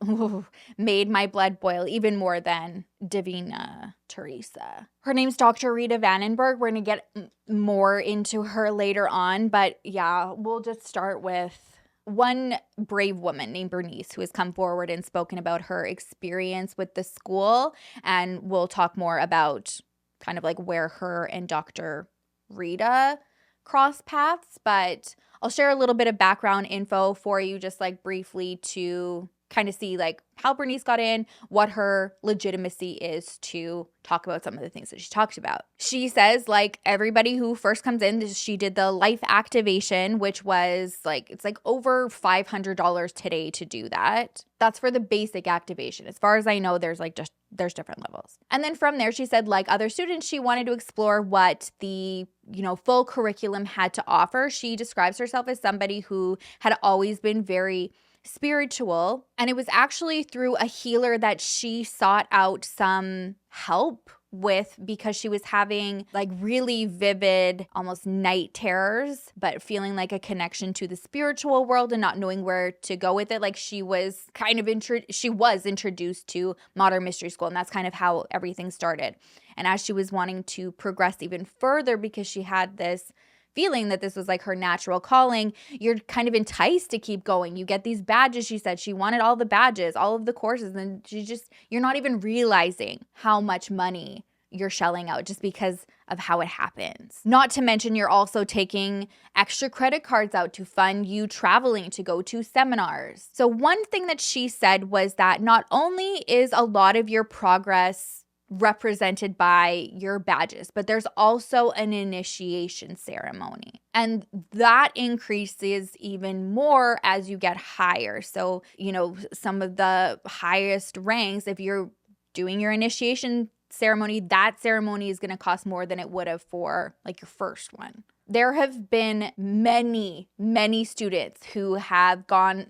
made my blood boil even more than Divina Teresa. Her name's Dr. Rita Vandenberg. We're going to get more into her later on, but yeah, we'll just start with one brave woman named Bernice who has come forward and spoken about her experience with the school, and we'll talk more about kind of like where her and Dr. Rita cross paths, but I'll share a little bit of background info for you just like briefly to kind of see like how Bernice got in, what her legitimacy is to talk about some of the things that she talked about. She says like everybody who first comes in, she did the life activation, which was like, it's like over $500 today to do that. That's for the basic activation. As far as I know, there's different levels. And then from there, she said like other students, she wanted to explore what the, full curriculum had to offer. She describes herself as somebody who had always been very spiritual, and it was actually through a healer that she sought out some help with because she was having like really vivid, almost night terrors, but feeling like a connection to the spiritual world and not knowing where to go with it. Like she was kind of introduced to Modern Mystery School, and that's kind of how everything started. And as she was wanting to progress even further because she had this feeling that this was like her natural calling, you're kind of enticed to keep going. You get these badges, she said. She wanted all the badges, all of the courses, and you're not even realizing how much money you're shelling out just because of how it happens. Not to mention you're also taking extra credit cards out to fund you traveling to go to seminars. So one thing that she said was that not only is a lot of your progress represented by your badges, but there's also an initiation ceremony, and that increases even more as you get higher. So, some of the highest ranks, if you're doing your initiation ceremony, that ceremony is going to cost more than it would have for like your first one. There have been many, many students who have gone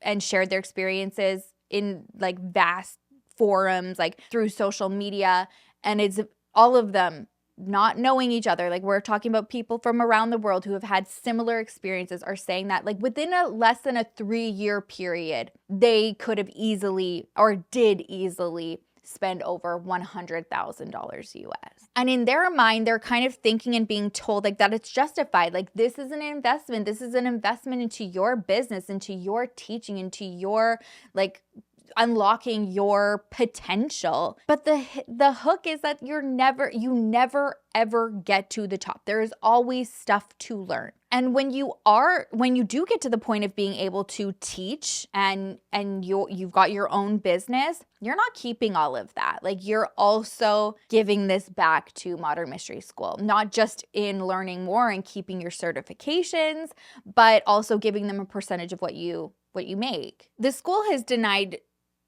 and shared their experiences in like vast forums, like through social media, and it's all of them not knowing each other. Like we're talking about people from around the world who have had similar experiences are saying that like within a less than a 3-year period, they could have easily or did easily spend over $100,000 US. And in their mind, they're kind of thinking and being told like that it's justified. Like this is an investment. This is an investment into your business, into your teaching, into your like unlocking your potential. But the hook is that you never ever get to the top. There is always stuff to learn. And when you do get to the point of being able to teach and you've got your own business, you're not keeping all of that. Like you're also giving this back to Modern Mystery School, not just in learning more and keeping your certifications, but also giving them a percentage of what you make. The school has denied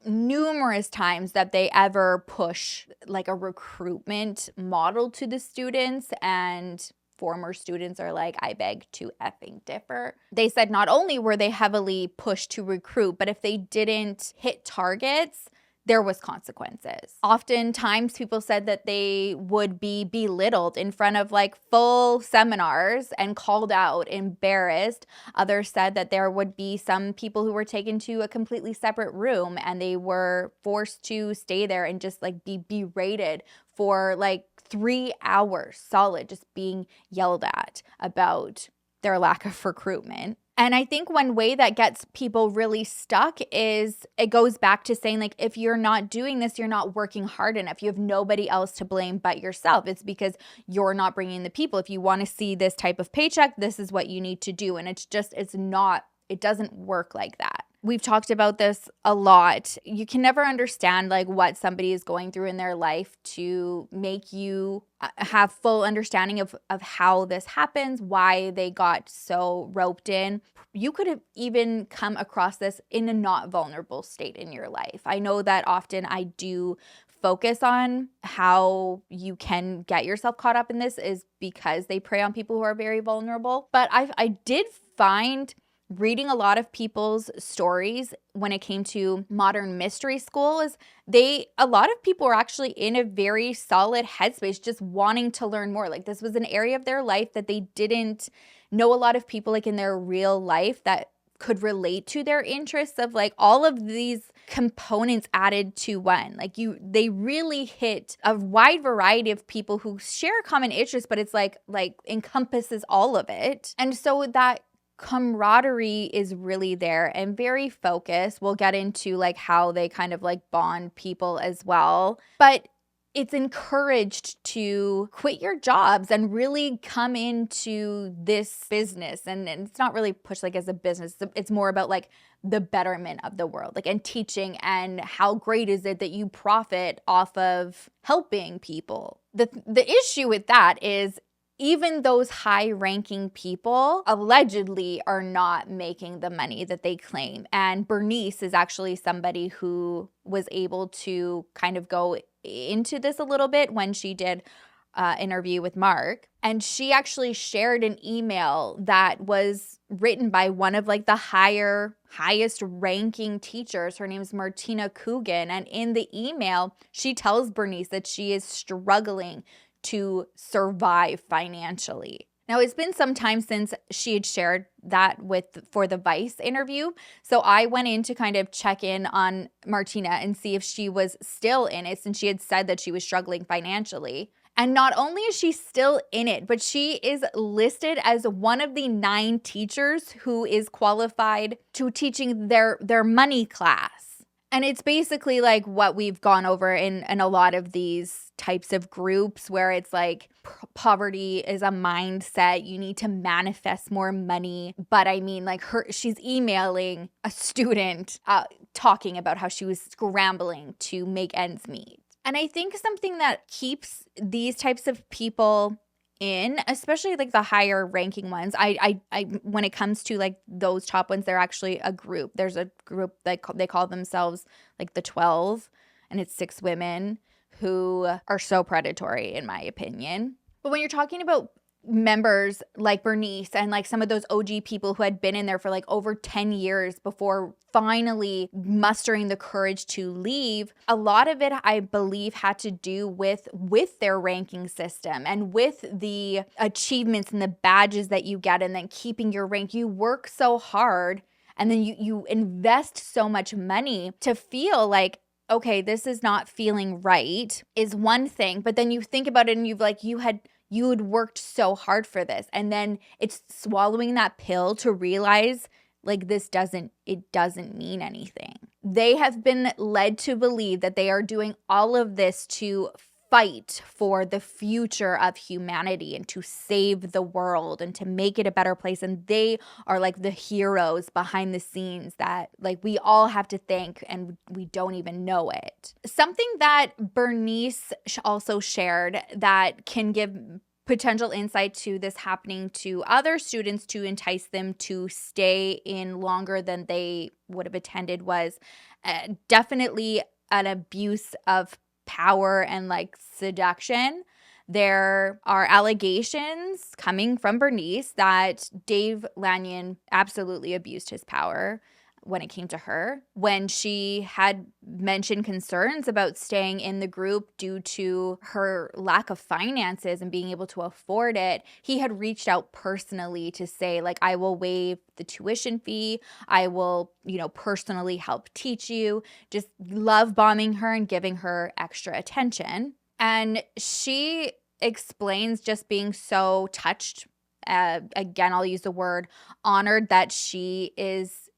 numerous times that they ever push like a recruitment model to the students, and former students are like, I beg to effing differ. They said not only were they heavily pushed to recruit, but if they didn't hit targets, there was consequences. Oftentimes people said that they would be belittled in front of like full seminars and called out, embarrassed. Others said that there would be some people who were taken to a completely separate room and they were forced to stay there and just like be berated for like 3 hours solid, just being yelled at about their lack of recruitment. And I think one way that gets people really stuck is it goes back to saying like, if you're not doing this, you're not working hard enough. You have nobody else to blame but yourself. It's because you're not bringing the people. If you want to see this type of paycheck, this is what you need to do. And it doesn't work like that. We've talked about this a lot. You can never understand like what somebody is going through in their life to make you have full understanding of how this happens, why they got so roped in. You could have even come across this in a not vulnerable state in your life. I know that often I do focus on how you can get yourself caught up in this is because they prey on people who are very vulnerable. But I did find reading a lot of people's stories when it came to modern mystery school is a lot of people were actually in a very solid headspace, just wanting to learn more. Like, this was an area of their life that they didn't know a lot of people like in their real life that could relate to their interests, of like all of these components added to one. Like, they really hit a wide variety of people who share common interests, but it's like encompasses all of it. And so that camaraderie is really there and very focused. We'll get into like how they kind of like bond people as well. But it's encouraged to quit your jobs and really come into this business. And it's not really pushed like as a business. It's more about like the betterment of the world, like, and teaching, and how great is it that you profit off of helping people. The issue with that is even those high-ranking people allegedly are not making the money that they claim. And Bernice is actually somebody who was able to kind of go into this a little bit when she did interview with Mark. And she actually shared an email that was written by one of like the highest ranking teachers. Her name is Martina Coogan. And in the email, she tells Bernice that she is struggling to survive financially. Now, it's been some time since she had shared that for the Vice interview. So I went in to kind of check in on Martina and see if she was still in it, since she had said that she was struggling financially. And not only is she still in it, but she is listed as one of the 9 teachers who is qualified to teaching their money class. And it's basically like what we've gone over in a lot of these types of groups, where it's like poverty is a mindset. You need to manifest more money. But I mean, like, she's emailing a student talking about how she was scrambling to make ends meet. And I think something that keeps these types of people in, especially like the higher ranking ones, I when it comes to like those top ones, they're actually a group. There's a group that they call themselves like the 12, and it's 6 women who are so predatory, in my opinion. But when you're talking about members like Bernice and like some of those OG people who had been in there for like over 10 years before finally mustering the courage to leave, a lot of it, I believe, had to do with their ranking system and with the achievements and the badges that you get, and then keeping your rank. You work so hard, and then you invest so much money to feel like, okay, this is not feeling right, is one thing. But then you think about it and you had worked so hard for this. And then it's swallowing that pill to realize like it doesn't mean anything. They have been led to believe that they are doing all of this to fight for the future of humanity and to save the world and to make it a better place. And they are like the heroes behind the scenes that like we all have to thank, and we don't even know it. Something that Bernice also shared that can give potential insight to this happening to other students to entice them to stay in longer than they would have attended was definitely an abuse of power and like seduction. There are allegations coming from Bernice that Dave Lanyon absolutely abused his power when it came to her. When she had mentioned concerns about staying in the group due to her lack of finances and being able to afford it, he had reached out personally to say, like, I will waive the tuition fee. I will, personally help teach you. Just love bombing her and giving her extra attention. And she explains just being so touched, again, I'll use the word honored, that she is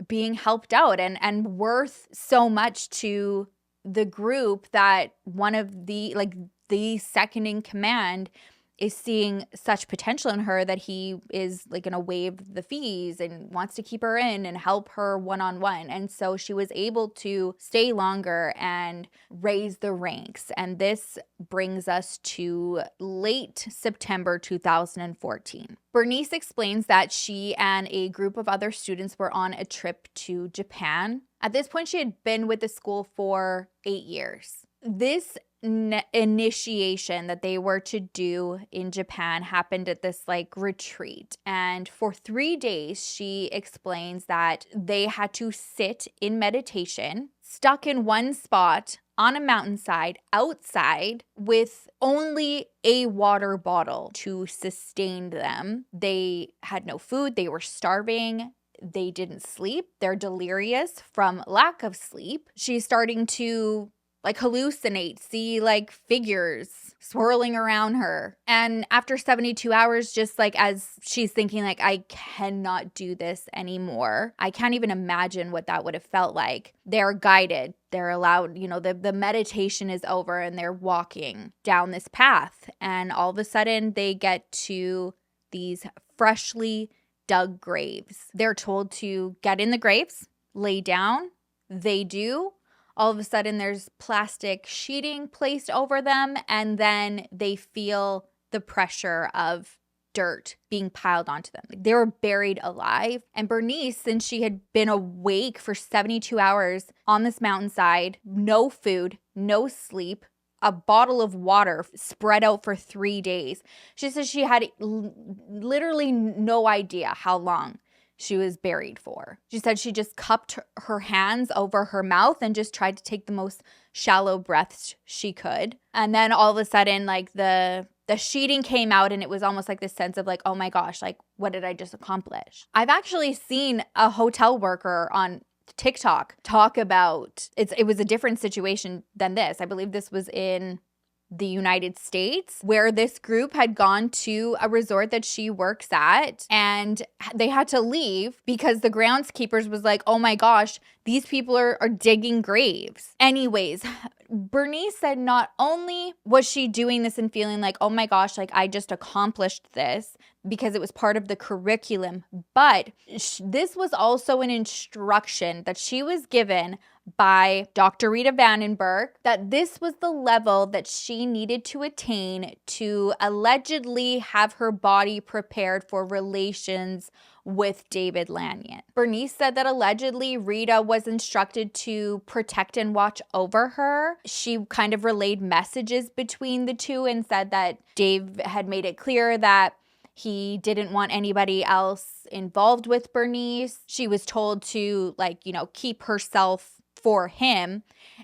being helped out and worth so much to the group, that one of the second in command is seeing such potential in her that he is like going to waive the fees and wants to keep her in and help her one-on-one. And so she was able to stay longer and raise the ranks. And this brings us to late September 2014. Bernice explains that she and a group of other students were on a trip to Japan. At this point, she had been with the school for 8 years. This initiation that they were to do in Japan happened at this like retreat. And for 3 days, she explains that they had to sit in meditation, stuck in one spot on a mountainside outside with only a water bottle to sustain them. They had no food. They were starving. They didn't sleep. They're delirious from lack of sleep. She's starting to like hallucinate, see like figures swirling around her. And after 72 hours, just like as she's thinking like, I cannot do this anymore. I can't even imagine what that would have felt like. They're guided. They're allowed, you know, the meditation is over and they're walking down this path. And all of a sudden they get to these freshly dug graves. They're told to get in the graves, lay down. They do. All of a sudden, there's plastic sheeting placed over them, and then they feel the pressure of dirt being piled onto them. They were buried alive. And Bernice, since she had been awake for 72 hours on this mountainside, no food, no sleep, a bottle of water spread out for 3 days. She says she had literally no idea how long she was buried for. She said she just cupped her hands over her mouth and just tried to take the most shallow breaths she could. And then all of a sudden, like the sheeting came out and it was almost like this sense of like, oh my gosh, like what did I just accomplish? I've actually seen a hotel worker on TikTok talk about, it was a different situation than this. I believe this was in the United States, where this group had gone to a resort that she works at, and they had to leave because the groundskeepers was like, oh my gosh, these people are digging graves. Anyways, Bernice said not only was she doing this and feeling like, oh my gosh, like I just accomplished this because it was part of the curriculum, but this was also an instruction that she was given by Dr. Rita Vandenberg that this was the level that she needed to attain to allegedly have her body prepared for relations with David Lanyon. Bernice said that allegedly Rita was instructed to protect and watch over her. She kind of relayed messages between the two and said that Dave had made it clear that he didn't want anybody else involved with Bernice. She was told to, like, you know, keep herself for him.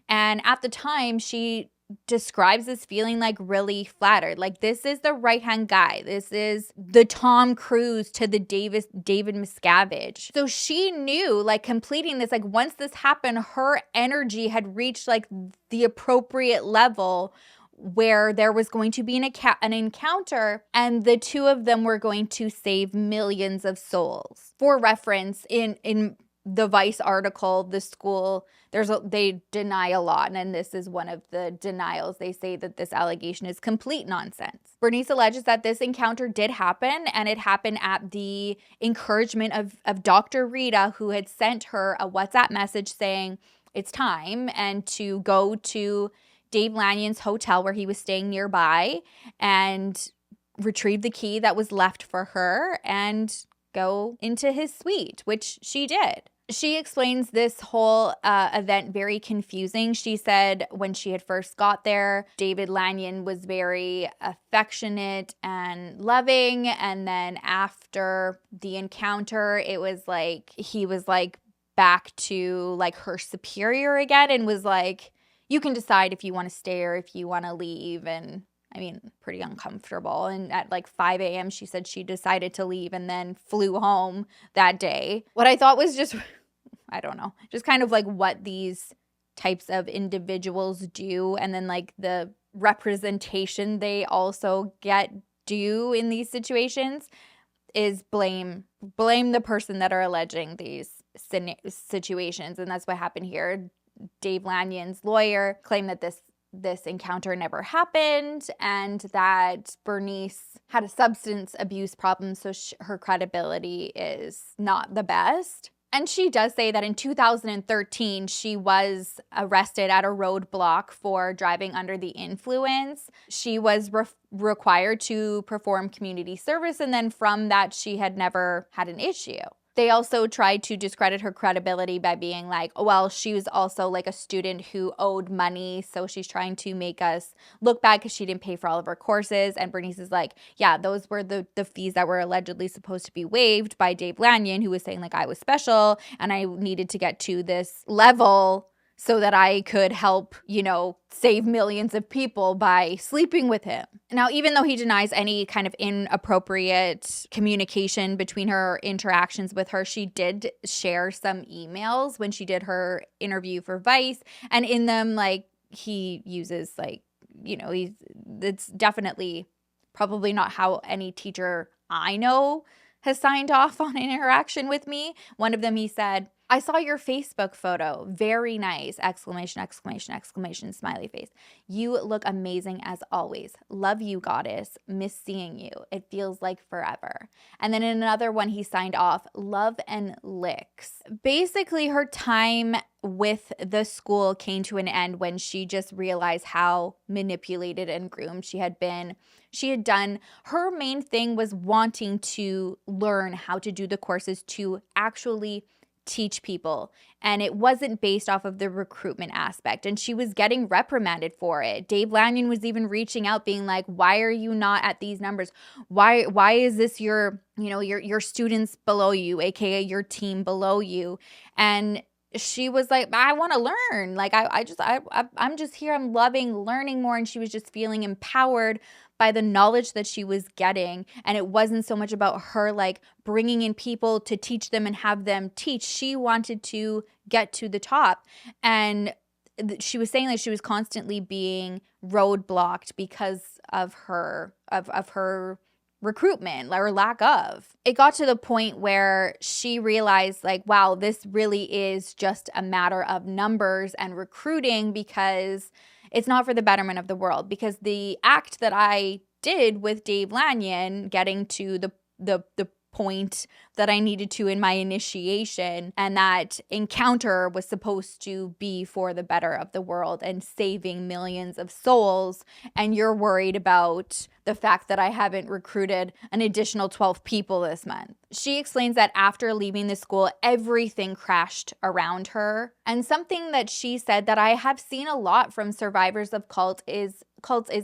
And at the time, she describes this feeling like really flattered. Like, this is the right-hand guy. This is the Tom Cruise to the David Miscavige. So she knew, like, completing this, like, once this happened, her energy had reached, like, the appropriate level where there was going to be an encounter, and the two of them were going to save millions of souls. For reference, in the Vice article, the school, they deny a lot, and this is one of the denials. They say that this allegation is complete nonsense. Bernice alleges that this encounter did happen, and it happened at the encouragement of Dr. Rita, who had sent her a WhatsApp message saying it's time, and to go to Dave Lanyon's hotel where he was staying nearby and retrieve the key that was left for her and go into his suite, which she did. She explains this whole event very confusing. She said when she had first got there, David Lanyon was very affectionate and loving. And then after the encounter, it was like he was like back to like her superior again and was like, you can decide if you want to stay or if you want to leave. And I mean, pretty uncomfortable. And at like 5 a.m., she said she decided to leave and then flew home that day. What I thought was just, I don't know, just kind of like what these types of individuals do. And then like the representation they also do in these situations is blame the person that are alleging these situations. And that's what happened here. Dave Lanyon's lawyer claimed that this encounter never happened and that Bernice had a substance abuse problem, so her credibility is not the best. And she does say that in 2013, she was arrested at a roadblock for driving under the influence. She was required to perform community service, and then from that, she had never had an issue. They also tried to discredit her credibility by being like, well, she was also like a student who owed money, so she's trying to make us look bad because she didn't pay for all of her courses. And Bernice is like, yeah, those were the fees that were allegedly supposed to be waived by Dave Lanyon, who was saying like I was special and I needed to get to this level so that I could help, save millions of people by sleeping with him. Now, even though he denies any kind of inappropriate communication between her interactions with her, she did share some emails when she did her interview for Vice. And in them, like, he uses, like, it's definitely probably not how any teacher I know has signed off on an interaction with me. One of them, he said, I saw your Facebook photo. Very nice. Exclamation, exclamation, exclamation, smiley face. You look amazing as always. Love you, goddess. Miss seeing you. It feels like forever. And then in another one, he signed off, love and licks. Basically, her time with the school came to an end when she just realized how manipulated and groomed she had been. She had done, her main thing was wanting to learn how to do the courses to actually teach people, and it wasn't based off of the recruitment aspect, and she was getting reprimanded for it. Dave Lanyon was even reaching out being like, why are you not at these numbers? Why is this your students below you, aka your team below you? And she was like, I want to learn. Like, I'm just here. I'm loving learning more. And she was just feeling empowered by the knowledge that she was getting. And it wasn't so much about her like bringing in people to teach them and have them teach. She wanted to get to the top. And she was saying that she was constantly being roadblocked because of her recruitment or lack of. It got to the point where she realized like, wow, this really is just a matter of numbers and recruiting, because it's not for the betterment of the world. Because the act that I did with Dave Lanyon, getting to the point that I needed to in my initiation, and that encounter was supposed to be for the better of the world and saving millions of souls, and you're worried about the fact that I haven't recruited an additional 12 people this month. She explains that after leaving the school, everything crashed around her. And something that she said that I have seen a lot from survivors of cults is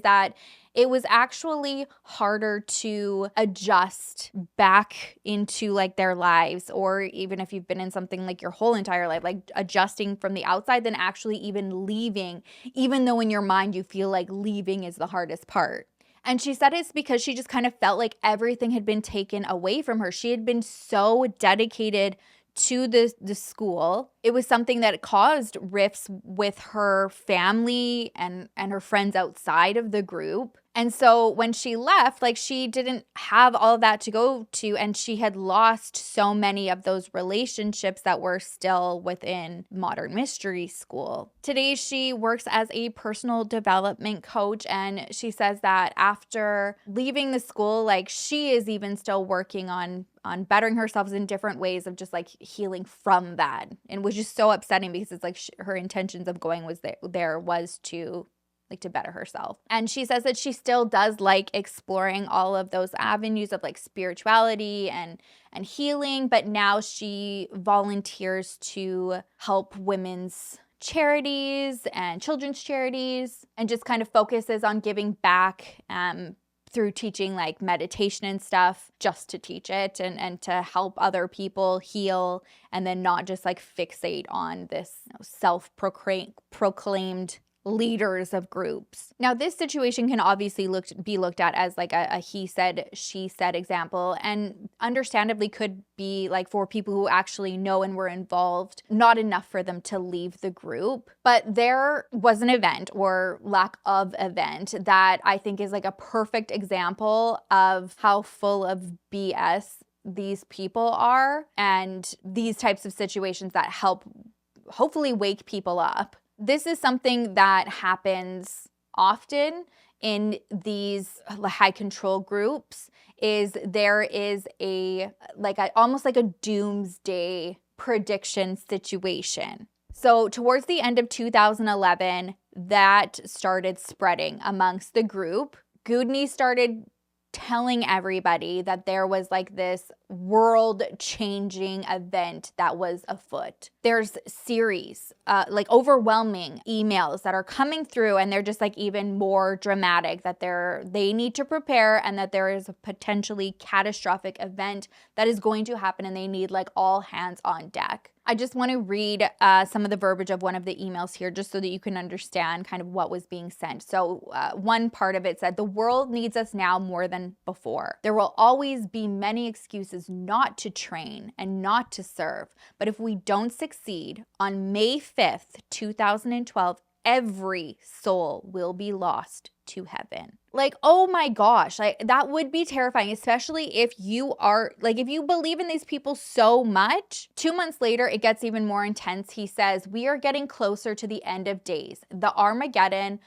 that it was actually harder to adjust back into like their lives, or even if you've been in something like your whole entire life, like adjusting from the outside than actually even leaving, even though in your mind you feel like leaving is the hardest part. And she said it's because she just kind of felt like everything had been taken away from her. She had been so dedicated to the school. It was something that caused rifts with her family and her friends outside of the group. And so when she left, like, she didn't have all of that to go to, and she had lost so many of those relationships that were still within Modern Mystery School. Today, she works as a personal development coach, and she says that after leaving the school, like, she is even still working on bettering herself in different ways of just like healing from that, and which is so upsetting because it's like her intentions of going was to better herself. And she says that she still does like exploring all of those avenues of like spirituality and healing, but now she volunteers to help women's charities and children's charities, and just kind of focuses on giving back through teaching like meditation and stuff, just to teach it and to help other people heal, and then not just like fixate on this self-proclaimed leaders of groups. Now, this situation can obviously be looked at as like a he said, she said example, and understandably could be like, for people who actually know and were involved, not enough for them to leave the group. But there was an event, or lack of event, that I think is like a perfect example of how full of BS these people are, and these types of situations that help hopefully wake people up. This is something that happens often in these high control groups. There is almost like a doomsday prediction situation. So towards the end of 2011, that started spreading amongst the group. Gudni started telling everybody that there was like this world-changing event that was afoot. There's series, like overwhelming emails that are coming through, and they're just like even more dramatic, that they need to prepare and that there is a potentially catastrophic event that is going to happen and they need like all hands on deck. I just want to read some of the verbiage of one of the emails here just so that you can understand kind of what was being sent. So one part of it said, "The world needs us now more than before. There will always be many excuses not to train and not to serve. But if we don't succeed, on May 5th, 2012, every soul will be lost to heaven." Like, oh my gosh, like that would be terrifying, especially if you are like, if you believe in these people so much. 2 months later, it gets even more intense. He says, "We are getting closer to the end of days, the Armageddon,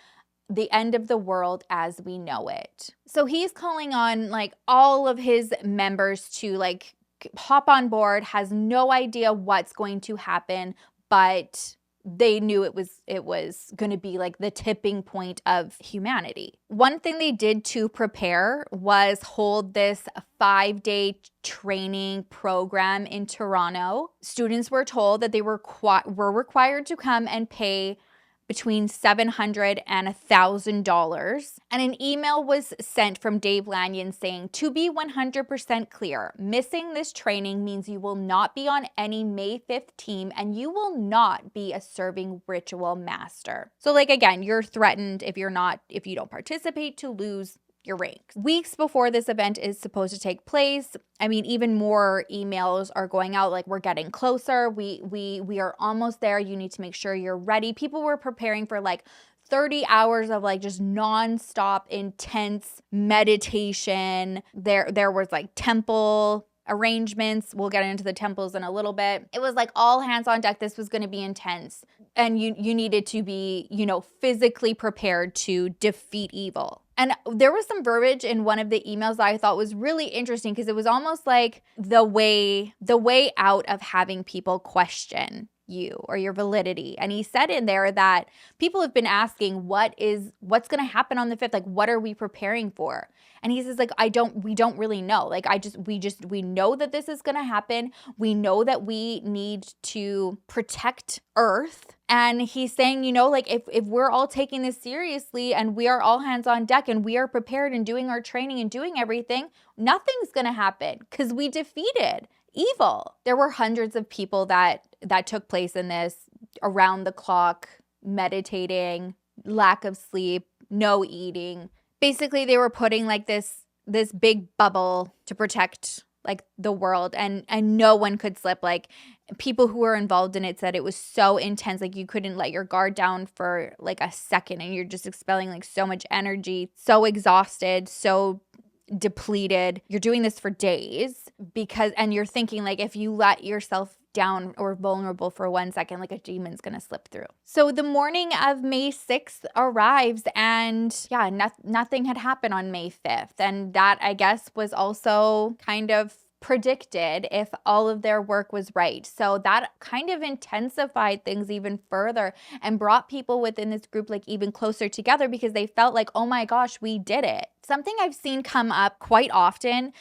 the end of the world as we know it." So he's calling on like all of his members to like hop on board, has no idea what's going to happen, but they knew it was going to be like the tipping point of humanity. One thing they did to prepare was hold this 5-day training program in Toronto. Students were told that they were required to come and pay between $700 and $1,000. And an email was sent from Dave Lanyon saying, "To be 100% clear, missing this training means you will not be on any May 5th team and you will not be a serving ritual master." So like, again, you're threatened if you don't participate to lose your rank. Weeks before this event is supposed to take place, I mean, even more emails are going out like, "We're getting closer. We are almost there. You need to make sure you're ready." People were preparing for like 30 hours of like just nonstop intense meditation. There was like temple arrangements. We'll get into the temples in a little bit. It was like all hands on deck. This was going to be intense. And you needed to be, physically prepared to defeat evil. And there was some verbiage in one of the emails that I thought was really interesting, because it was almost like the way out of having people question you or your validity. And he said in there that people have been asking, what's going to happen on the 5th? Like, what are we preparing for? And he says, like, we don't really know. Like, we know that this is going to happen. We know that we need to protect Earth. And he's saying, like, if we're all taking this seriously and we are all hands on deck and we are prepared and doing our training and doing everything, nothing's going to happen because we defeated evil. There were hundreds of people that took place in this, around the clock, meditating, lack of sleep, no eating. Basically, they were putting like this big bubble to protect like the world, and no one could slip. Like, people who were involved in it said it was so intense, like you couldn't let your guard down for like a second, and you're just expelling like so much energy, so exhausted, so depleted. You're doing this for days and you're thinking like, if you let yourself down or vulnerable for 1 second, like a demon's gonna slip through. So the morning of May 6th arrives, and yeah, nothing had happened on May 5th. And that, I guess, was also kind of predicted if all of their work was right. So that kind of intensified things even further and brought people within this group like even closer together, because they felt like, oh my gosh, we did it. Something I've seen come up quite often,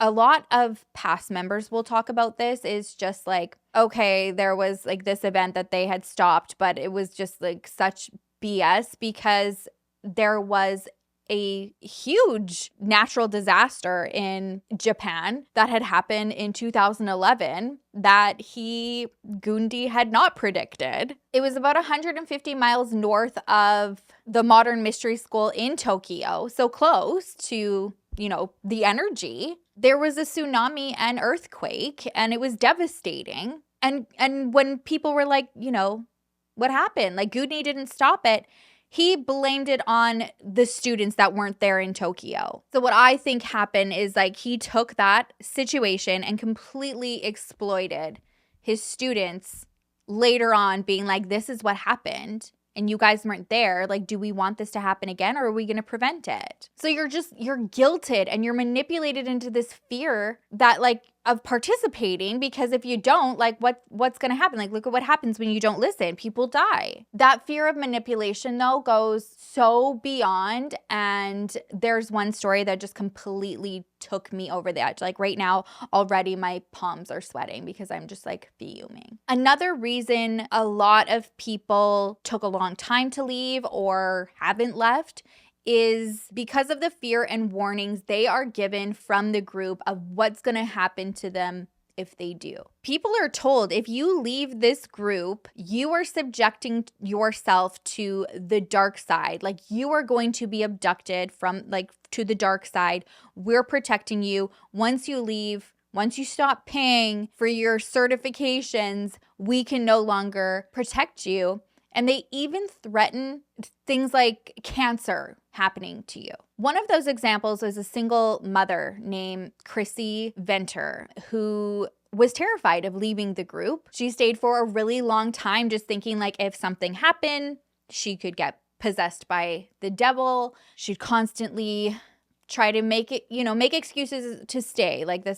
a lot of past members will talk about this, is just like, okay, there was like this event that they had stopped, but it was just like such BS because there was a huge natural disaster in Japan that had happened in 2011 that Gudni had not predicted. It was about 150 miles north of the Modern Mystery School in Tokyo, so close to, the energy. There was a tsunami and earthquake, and it was devastating. And when people were like, what happened? Like, Gudni didn't stop it. He blamed it on the students that weren't there in Tokyo. So what I think happened is like he took that situation and completely exploited his students later on, being like, this is what happened and you guys weren't there. Like, do we want this to happen again, or are we going to prevent it? So you're guilted and you're manipulated into this fear that like of participating, because if you don't, like what's going to happen? Like, look at what happens when you don't listen. People die. That fear of manipulation though goes so beyond. And there's one story that just completely took me over the edge. Like right now, already my palms are sweating because I'm just like fuming. Another reason a lot of people took a long time to leave or haven't left is because of the fear and warnings they are given from the group of what's going to happen to them if they do. People are told if you leave this group, you are subjecting yourself to the dark side. Like you are going to be abducted from to the dark side. We're protecting you. Once you leave, once you stop paying for your certifications, we can no longer protect you. And they even threaten things like cancer happening to you. One of those examples was a single mother named Chrissy Venter, who was terrified of leaving the group. She stayed for a really long time just thinking like if something happened, she could get possessed by the devil. She'd constantly try to make excuses to stay. Like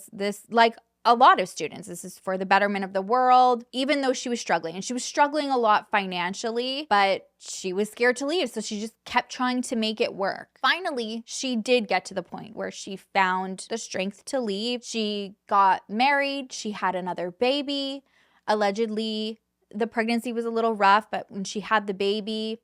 like a lot of students, this is for the betterment of the world, even though she was struggling. And she was struggling a lot financially, but she was scared to leave. So she just kept trying to make it work. Finally, she did get to the point where she found the strength to leave. She got married. She had another baby. Allegedly, the pregnancy was a little rough, but when she had the baby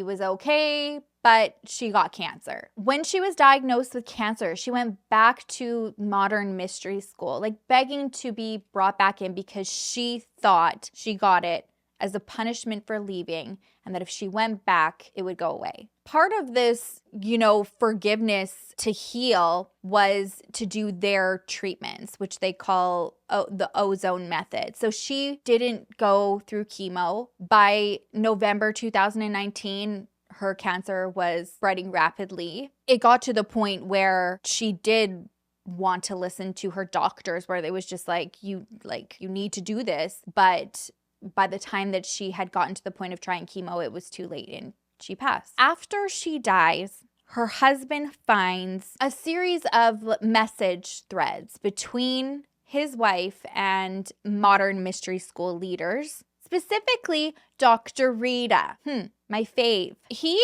was okay, but she got cancer. When she was diagnosed with cancer, she went back to modern mystery school, like begging to be brought back in because she thought she got it as a punishment for leaving and that if she went back, it would go away. Part of this, forgiveness to heal was to do their treatments, which they call the ozone method. So she didn't go through chemo. By November 2019, her cancer was spreading rapidly. It got to the point where she did want to listen to her doctors, where it was just you need to do this. But by the time that she had gotten to the point of trying chemo, it was too late and she passed. After she dies, her husband finds a series of message threads between his wife and modern mystery school leaders, specifically Dr. Rita. My fave. He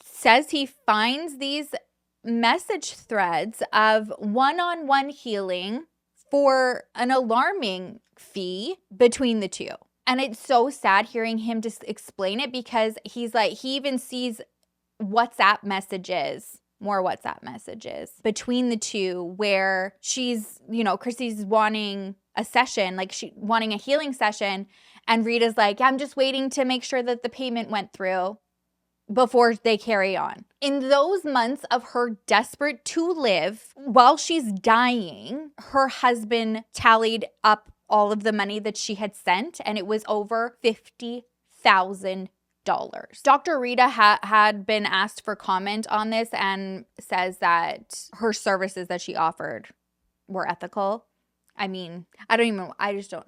says he finds these message threads of one-on-one healing for an alarming fee between the two. And it's so sad hearing him just explain it because he's like, he even sees WhatsApp messages, more WhatsApp messages between the two where she's, Chrissy's wanting a session, wanting a healing session. And Rita's like, I'm just waiting to make sure that the payment went through before they carry on. In those months of her desperate to live, while she's dying, her husband tallied up all of the money that she had sent, and it was over $50,000. Dr. Rita had been asked for comment on this and says that her services that she offered were ethical. I mean, I just don't.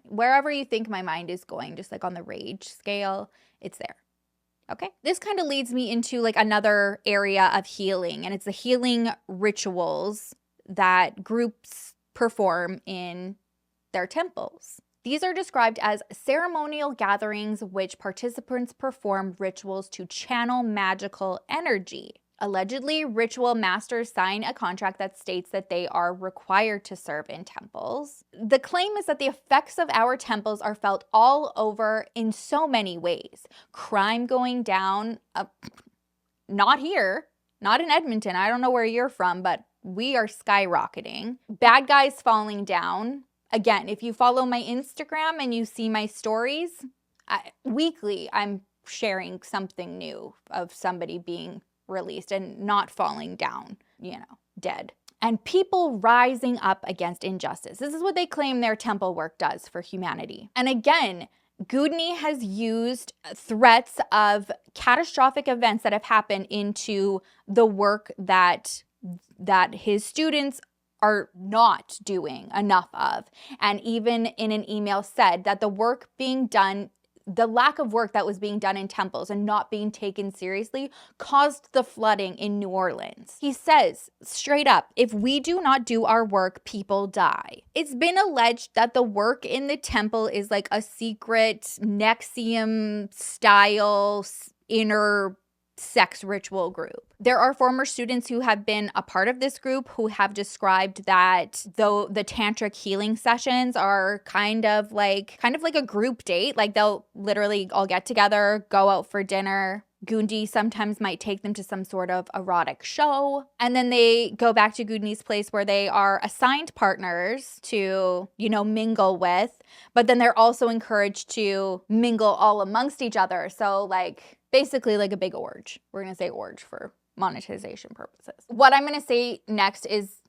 Wherever you think my mind is going, just like on the rage scale, it's there. Okay. This kind of leads me into another area of healing, and it's the healing rituals that groups perform in their temples. These are described as ceremonial gatherings which participants perform rituals to channel magical energy. Allegedly, ritual masters sign a contract that states that they are required to serve in temples. The claim is that the effects of our temples are felt all over in so many ways. Crime going down, not here, not in Edmonton. I don't know where you're from, but we are skyrocketing. Bad guys falling down. Again, if you follow my Instagram and you see my stories, weekly I'm sharing something new of somebody being released and not falling down, dead. And people rising up against injustice. This is what they claim their temple work does for humanity. And again, Gudni has used threats of catastrophic events that have happened into the work that his students are not doing enough of. And even in an email said that the lack of work that was being done in temples and not being taken seriously caused the flooding in New Orleans. He says straight up, if we do not do our work, people die. It's been alleged that the work in the temple is like a secret NXIVM style inner sex ritual group. There are former students who have been a part of this group who have described that though the tantric healing sessions are kind of like a group date. Like they'll literally all get together, go out for dinner. Gudni sometimes might take them to some sort of erotic show. And then they go back to Gudni's place where they are assigned partners to, mingle with. But then they're also encouraged to mingle all amongst each other. So like basically like a big orge. We're going to say orge for monetization purposes. What I'm going to say next is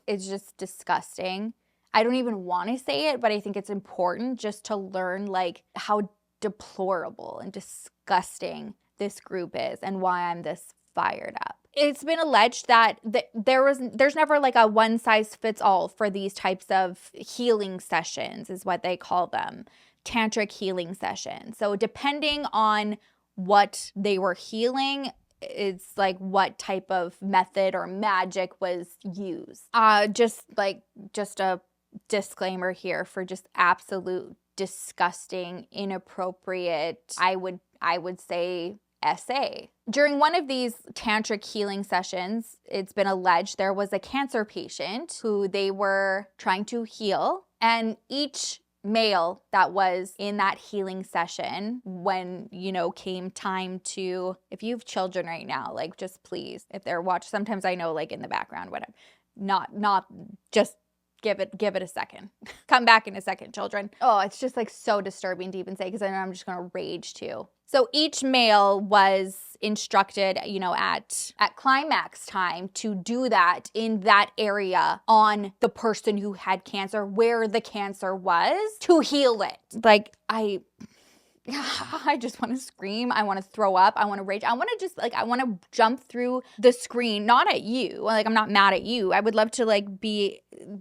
just disgusting. I don't even want to say it, but I think it's important just to learn like how deplorable and disgusting this group is and why I'm this fired up. It's been alleged that there's never like a one size fits all for these types of healing sessions is what they call them. Tantric healing sessions. So depending on what they were healing, it's like what type of method or magic was used. Just a disclaimer here for just absolute disgusting, inappropriate, I would say SA. During one of these tantric healing sessions, it's been alleged there was a cancer patient who they were trying to heal, and each male that was in that healing session when, came time to, if you have children right now, like just please, if they're watching, sometimes I know like in the background, whatever, not just give it a second. Come back in a second, children. Oh, it's just like so disturbing to even say because I know I'm just going to rage too. So each male was instructed, at climax time to do that in that area on the person who had cancer, where the cancer was, to heal it. Like, I just want to scream. I want to throw up. I want to rage. I want to just I want to jump through the screen, not at you. Like, I'm not mad at you. I would love to be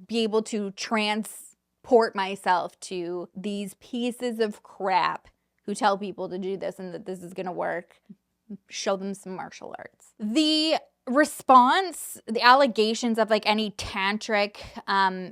able to transport myself to these pieces of crap who tell people to do this and that this is going to work. Show them some martial arts. The response, the allegations of any tantric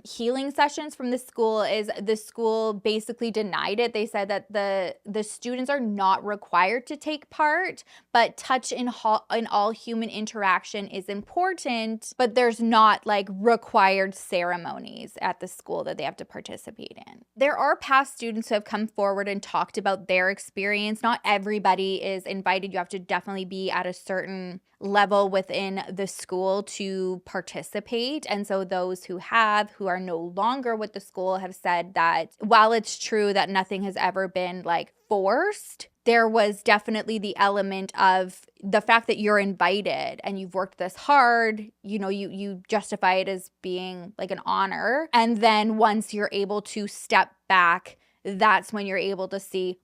healing sessions from the school is the school basically denied it. They said that the students are not required to take part, but touch in all human interaction is important, but there's not required ceremonies at the school that they have to participate in. There are past students who have come forward and talked about their experience. Not everybody is invited. You have to definitely be at a certain level within the school to participate. And so those who are no longer with the school have said that while it's true that nothing has ever been forced, there was definitely the element of the fact that you're invited and you've worked this hard, you justify it as being an honor. And then once you're able to step back, that's when you're able to see,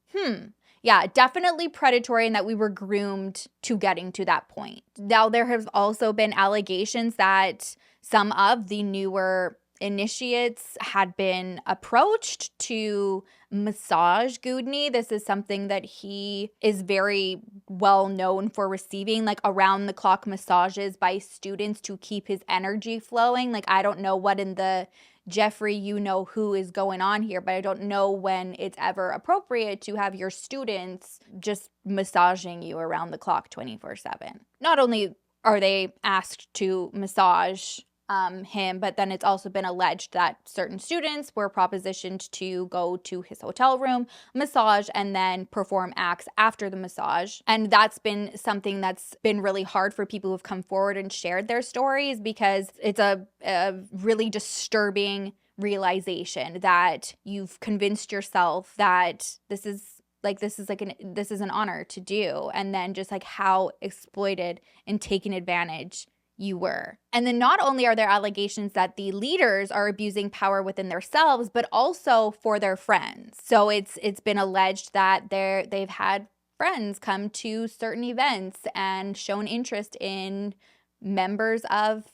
yeah, definitely predatory, and that we were groomed to getting to that point. Now, there have also been allegations that some of the newer initiates had been approached to massage Gudni. This is something that he is very well known for receiving, around-the-clock massages by students to keep his energy flowing. I don't know what in the Jeffrey, who is going on here, but I don't know when it's ever appropriate to have your students just massaging you around the clock 24/7. Not only are they asked to massage him, but then it's also been alleged that certain students were propositioned to go to his hotel room, massage, and then perform acts after the massage. And that's been something that's been really hard for people who've come forward and shared their stories, because it's a really disturbing realization that you've convinced yourself that this is an honor to do, and then just how exploited and taken advantage you were. And then not only are there allegations that the leaders are abusing power within themselves, but also for their friends. So it's been alleged that they've had friends come to certain events and shown interest in members of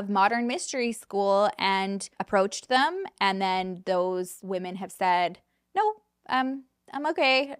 Modern Mystery School and approached them, and then those women have said, no, I'm okay.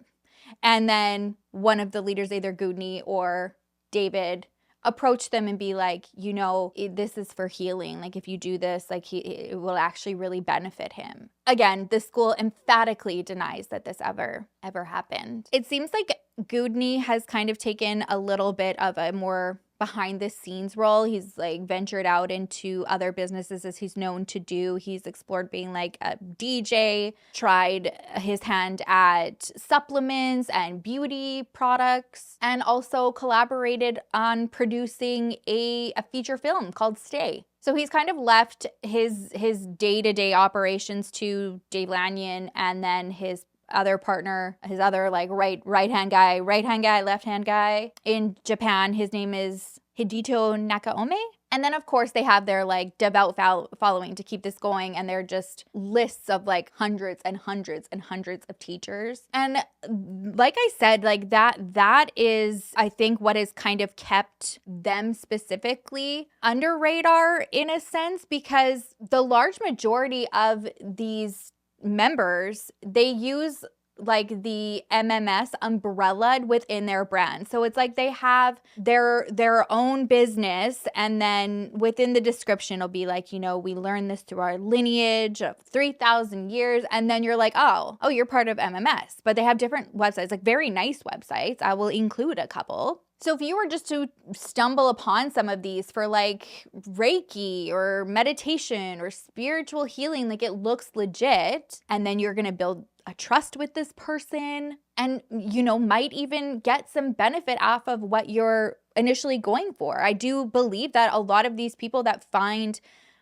And then one of the leaders, either Gudni or David, approach them and be like, this is for healing. Like, if you do this, like, it will actually really benefit him. Again, the school emphatically denies that this ever happened. It seems like Gudni has kind of taken a little bit of a more behind the scenes role. He's like ventured out into other businesses as he's known to do. He's explored being like a DJ, tried his hand at supplements and beauty products, and also collaborated on producing a feature film called Stay. So he's kind of left his day-to-day operations to Dave Lanyon, and then his other partner, his other like right-hand guy, left-hand guy in Japan. His name is Hidito Nakaome. And then, of course, they have their like devout following to keep this going. And they're just lists of like hundreds and hundreds and hundreds of teachers. And like I said, like that is, I think, what has kind of kept them specifically under radar in a sense, because the large majority of these members, they use like the MMS umbrella within their brand. So it's like they have their own business, and then within the description it'll be like, we learned this through our lineage of 3,000 years. And then you're like, oh, you're part of MMS. But they have different websites, like very nice websites. I will include a couple. So if you were just to stumble upon some of these for like Reiki or meditation or spiritual healing, like it looks legit, and then you're going to build a trust with this person and, might even get some benefit off of what you're initially going for. I do believe that a lot of these people that find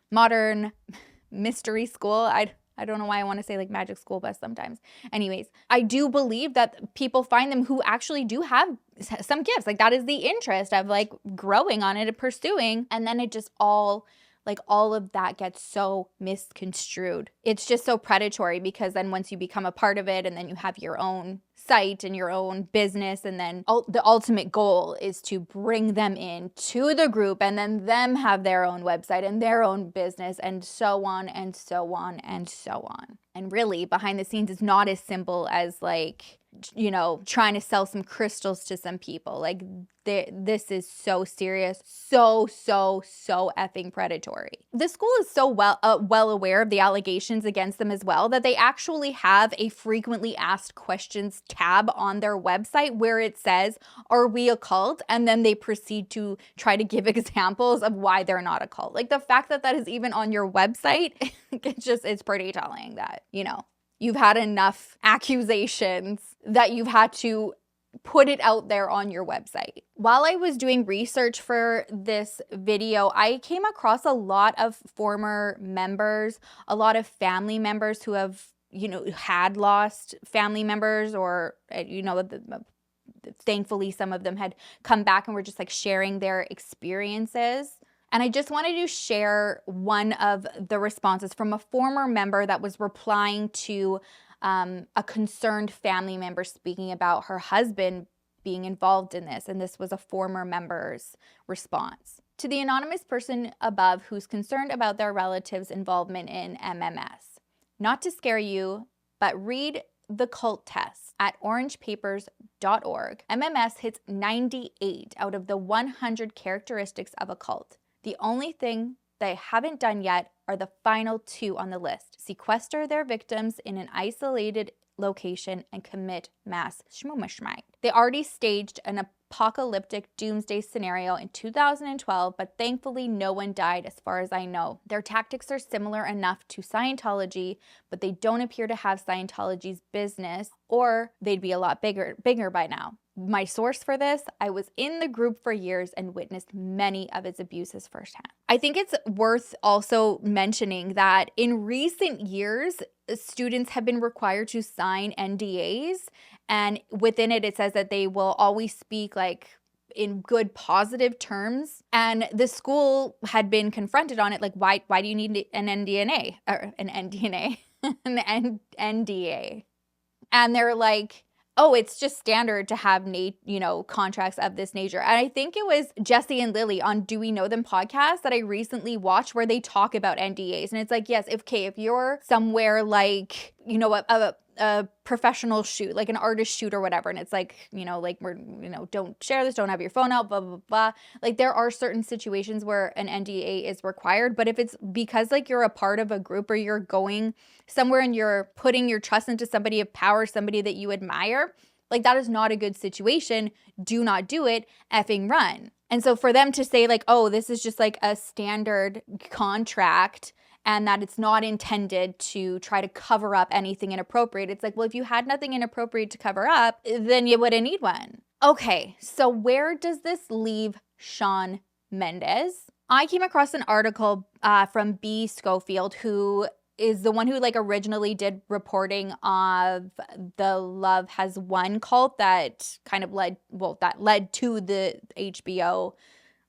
modern mystery school, I don't know why I want to say like magic school bus sometimes. Anyways, I do believe that people find them who actually do have some gifts. Like that is the interest of like growing on it and pursuing. And then it just all of that gets so misconstrued. It's just so predatory, because then once you become a part of it and then you have your own site and your own business, and then the ultimate goal is to bring them in to the group and then them have their own website and their own business, and so on and so on and so on. And really, behind the scenes is not as simple as like, trying to sell some crystals to some people. Like this is so serious, so effing predatory. The school is so well aware of the allegations against them as well, that they actually have a frequently asked questions tab on their website where it says, "Are we a cult?" And then they proceed to try to give examples of why they're not a cult. Like the fact that that is even on your website, it's pretty telling that, you've had enough accusations that you've had to put it out there on your website. While I was doing research for this video, I came across a lot of former members, a lot of family members who have, had lost family members, or, thankfully some of them had come back and were just like sharing their experiences. And I just wanted to share one of the responses from a former member that was replying to a concerned family member speaking about her husband being involved in this. And this was a former member's response. To the anonymous person above who's concerned about their relatives' involvement in MMS. Not to scare you, but read the cult test at orangepapers.org. MMS hits 98 out of the 100 characteristics of a cult. The only thing they haven't done yet are the final two on the list: sequester their victims in an isolated location and commit mass shmooshmite. They already staged an apocalyptic doomsday scenario in 2012, but thankfully no one died as far as I know. Their tactics are similar enough to Scientology, but they don't appear to have Scientology's business, or they'd be a lot bigger by now. My source for this, I was in the group for years and witnessed many of its abuses firsthand. I think it's worth also mentioning that in recent years, students have been required to sign NDAs, and within it says that they will always speak like in good positive terms. And the school had been confronted on it, like, why do you need an NDA or an NDA, an NDA? And they're like, oh, it's just standard to have, contracts of this nature. And I think it was Jesse and Lily on Do We Know Them podcast that I recently watched where they talk about NDAs. And it's like, yes, if you're somewhere like, a professional shoot, like an artist shoot or whatever, and it's like, you know, like we're, you know, don't share this, don't have your phone out, blah, blah, blah. Like there are certain situations where an NDA is required, but if it's because like you're a part of a group or you're going somewhere and you're putting your trust into somebody of power, somebody that you admire, like that is not a good situation. Do not do it, effing run. And so for them to say like, oh, this is just like a standard contract and that it's not intended to try to cover up anything inappropriate. It's like, well, if you had nothing inappropriate to cover up, then you wouldn't need one. Okay, so where does this leave Shawn Mendes? I came across an article from B. Schofield, who is the one who like originally did reporting of the Love Has Won cult that kind of led to the HBO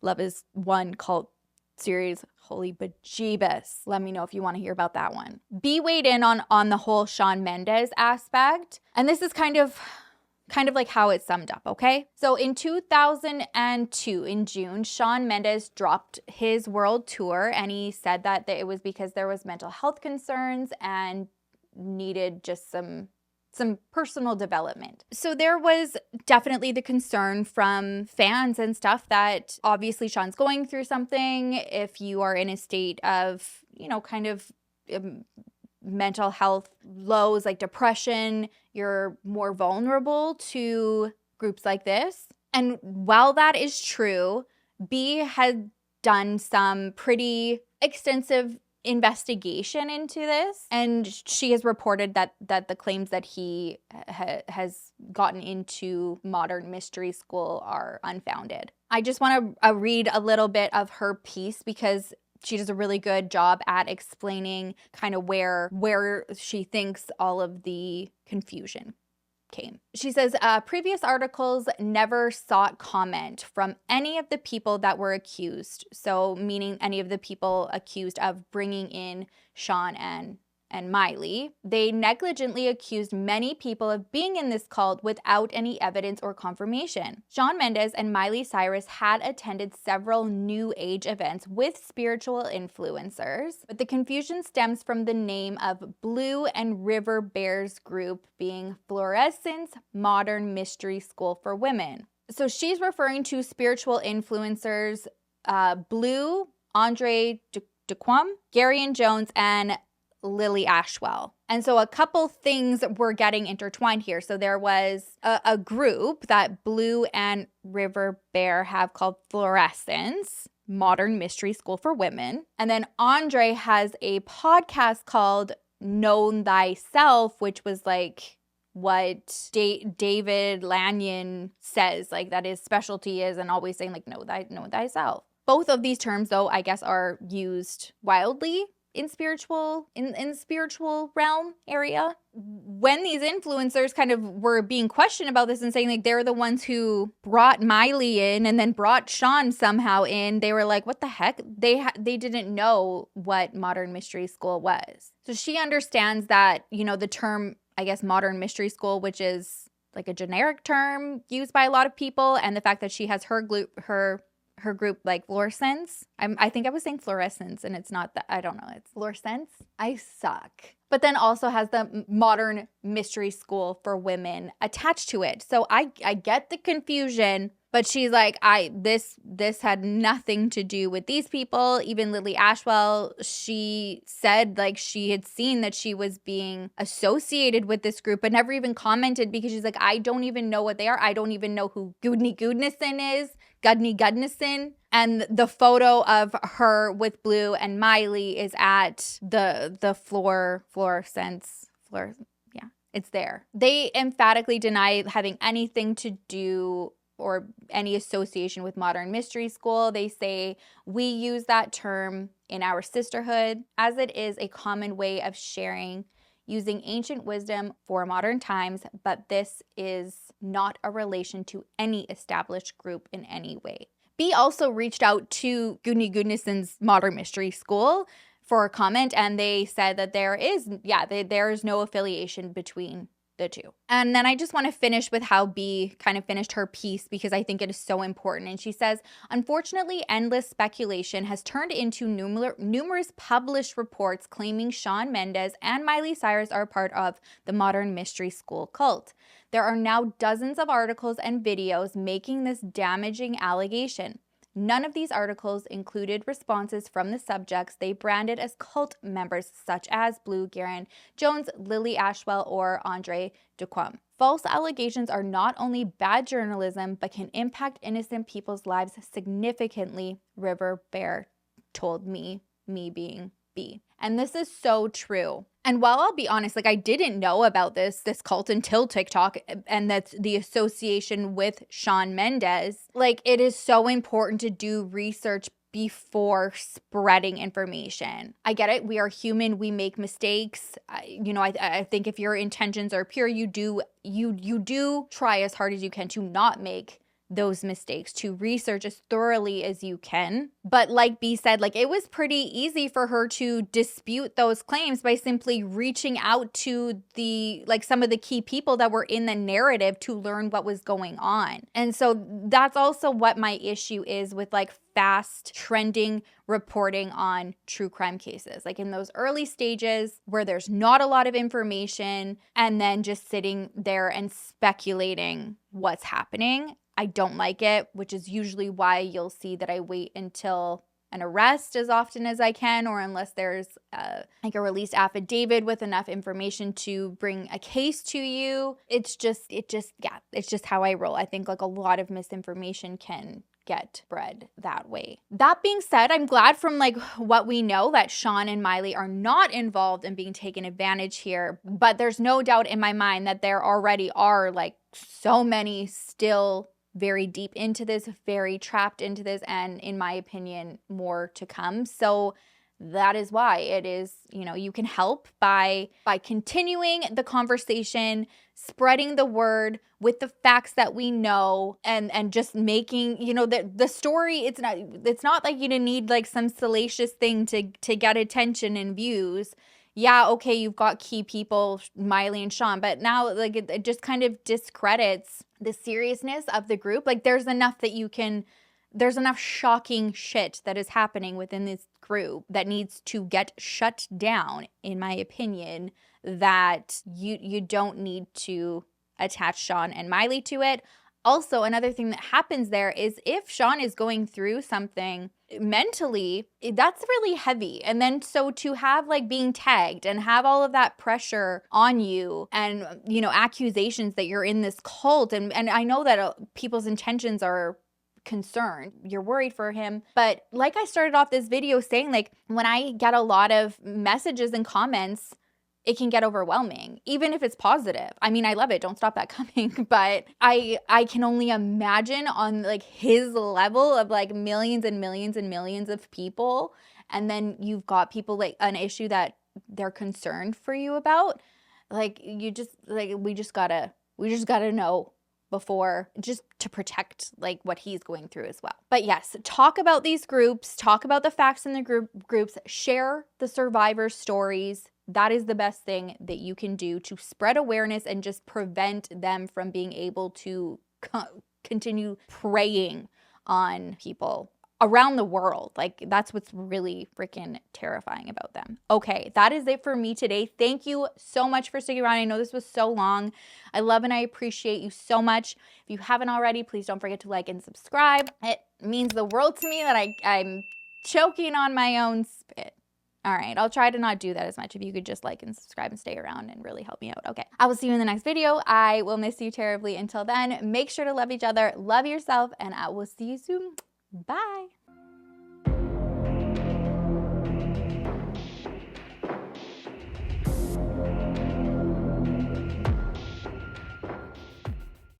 Love Is One cult series. Holy bejeebus. Let me know if you want to hear about that one. B weighed in on the whole Shawn Mendes aspect. And this is kind of like how it's summed up, okay? So in 2002, in June, Shawn Mendes dropped his world tour, and he said that it was because there was mental health concerns and needed just some personal development. So there was definitely the concern from fans and stuff that obviously Shawn's going through something. If you are in a state of, you know, kind of mental health lows like depression, you're more vulnerable to groups like this. And while that is true, B had done some pretty extensive investigation into this, and she has reported that the claims that he has gotten into modern mystery school are unfounded. I just want to read a little bit of her piece because she does a really good job at explaining kind of where she thinks all of the confusion came. She says, previous articles never sought comment from any of the people that were accused. So meaning any of the people accused of bringing in Shawn and Miley. They negligently accused many people of being in this cult without any evidence or confirmation. Shawn Mendes and Miley Cyrus had attended several New Age events with spiritual influencers, but the confusion stems from the name of Blue and River Bears group being Fluorescence Modern Mystery School for Women. So she's referring to spiritual influencers Blue, Andre DeQuam, Gary Jones, and Lily Ashwell. And so a couple things were getting intertwined here. So there was a group that Blue and River Bear have called Fluorescence Modern Mystery School for Women. And then Andre has a podcast called Know Thyself, which was like what David Lanyon says, like that his specialty is, and always saying like know thyself. Both of these terms, though, I guess are used wildly in spiritual realm area. When these influencers kind of were being questioned about this and saying like they're the ones who brought Miley in and then brought Shawn somehow in, they were like, what the heck? They didn't know what modern mystery school was. So she understands that, you know, the term, I guess, modern mystery school, which is like a generic term used by a lot of people, and the fact that she has her group like Fluorescence. I think I was saying Fluorescence and it's not that. I don't know. It's Fluorescence. I suck. But then also has the Modern Mystery School for Women attached to it. So I get the confusion, but she's like, this had nothing to do with these people. Even Lily Ashwell, she said like she had seen that she was being associated with this group, but never even commented because she's like, I don't even know what they are. I don't even know who Gudnason is. Gudnason. And the photo of her with Blue and Miley is at the Fluorescence. Yeah, it's there. They emphatically deny having anything to do or any association with Modern Mystery School. They say, we use that term in our sisterhood as it is a common way of sharing using ancient wisdom for modern times, but this is not a relation to any established group in any way. B also reached out to Gudnason's Modern Mystery School for a comment, and they said that there is no affiliation between the two. And then I just want to finish with how B kind of finished her piece because I think it is so important. And she says, unfortunately, endless speculation has turned into numerous published reports claiming Shawn Mendes and Miley Cyrus are part of the modern mystery school cult. There are now dozens of articles and videos making this damaging allegation. None of these articles included responses from the subjects they branded as cult members such as Blue Guerin Jones, Lily Ashwell, or Andre Duquam. False allegations are not only bad journalism, but can impact innocent people's lives significantly, River Bear told me being B. And this is so true. And while I'll be honest, like I didn't know about this cult until TikTok and that's the association with Shawn Mendes, like it is so important to do research before spreading information. I get it. We are human. We make mistakes. I think if your intentions are pure, you do try as hard as you can to not make those mistakes, to research as thoroughly as you can. But like B said, like it was pretty easy for her to dispute those claims by simply reaching out to some of the key people that were in the narrative to learn what was going on. And so that's also what my issue is with like fast trending reporting on true crime cases. Like in those early stages where there's not a lot of information and then just sitting there and speculating what's happening. I don't like it, which is usually why you'll see that I wait until an arrest as often as I can, or unless there's like a released affidavit with enough information to bring a case to you. It's just how I roll. I think like a lot of misinformation can get spread that way. That being said, I'm glad from like what we know that Shawn and Miley are not involved in being taken advantage here, but there's no doubt in my mind that there already are like so many still very deep into this, very trapped into this, and in my opinion, more to come. So that is why it is, you can help by continuing the conversation, spreading the word with the facts that we know, and just making, the story, it's not like you need like some salacious thing to get attention and views. Yeah, okay, you've got key people, Miley and Shawn, but now like it just kind of discredits the seriousness of the group. Like there's enough shocking shit that is happening within this group that needs to get shut down, in my opinion, that you don't need to attach Shawn and Miley to it. Also, another thing that happens there is if Shawn is going through something mentally, that's really heavy. And then so to have like being tagged and have all of that pressure on you and, accusations that you're in this cult. And I know that people's intentions are concerned. You're worried for him. But like I started off this video saying, like when I get a lot of messages and comments, it can get overwhelming, even if it's positive. I mean, I love it. Don't stop that coming. But I can only imagine on like his level of like millions and millions and millions of people. And then you've got people like an issue that they're concerned for you about. Like we just gotta know before, just to protect like what he's going through as well. But yes, talk about these groups, talk about the facts in the groups, share the survivor stories. That is the best thing that you can do to spread awareness and just prevent them from being able to continue preying on people around the world. Like that's what's really freaking terrifying about them. Okay, that is it for me today. Thank you so much for sticking around. I know this was so long. I love and I appreciate you so much. If you haven't already, please don't forget to like and subscribe. It means the world to me that I'm choking on my own spit. All right, I'll try to not do that as much. If you could just like and subscribe and stay around and really help me out. Okay, I will see you in the next video. I will miss you terribly. Until then, make sure to love each other, love yourself, and I will see you soon. Bye.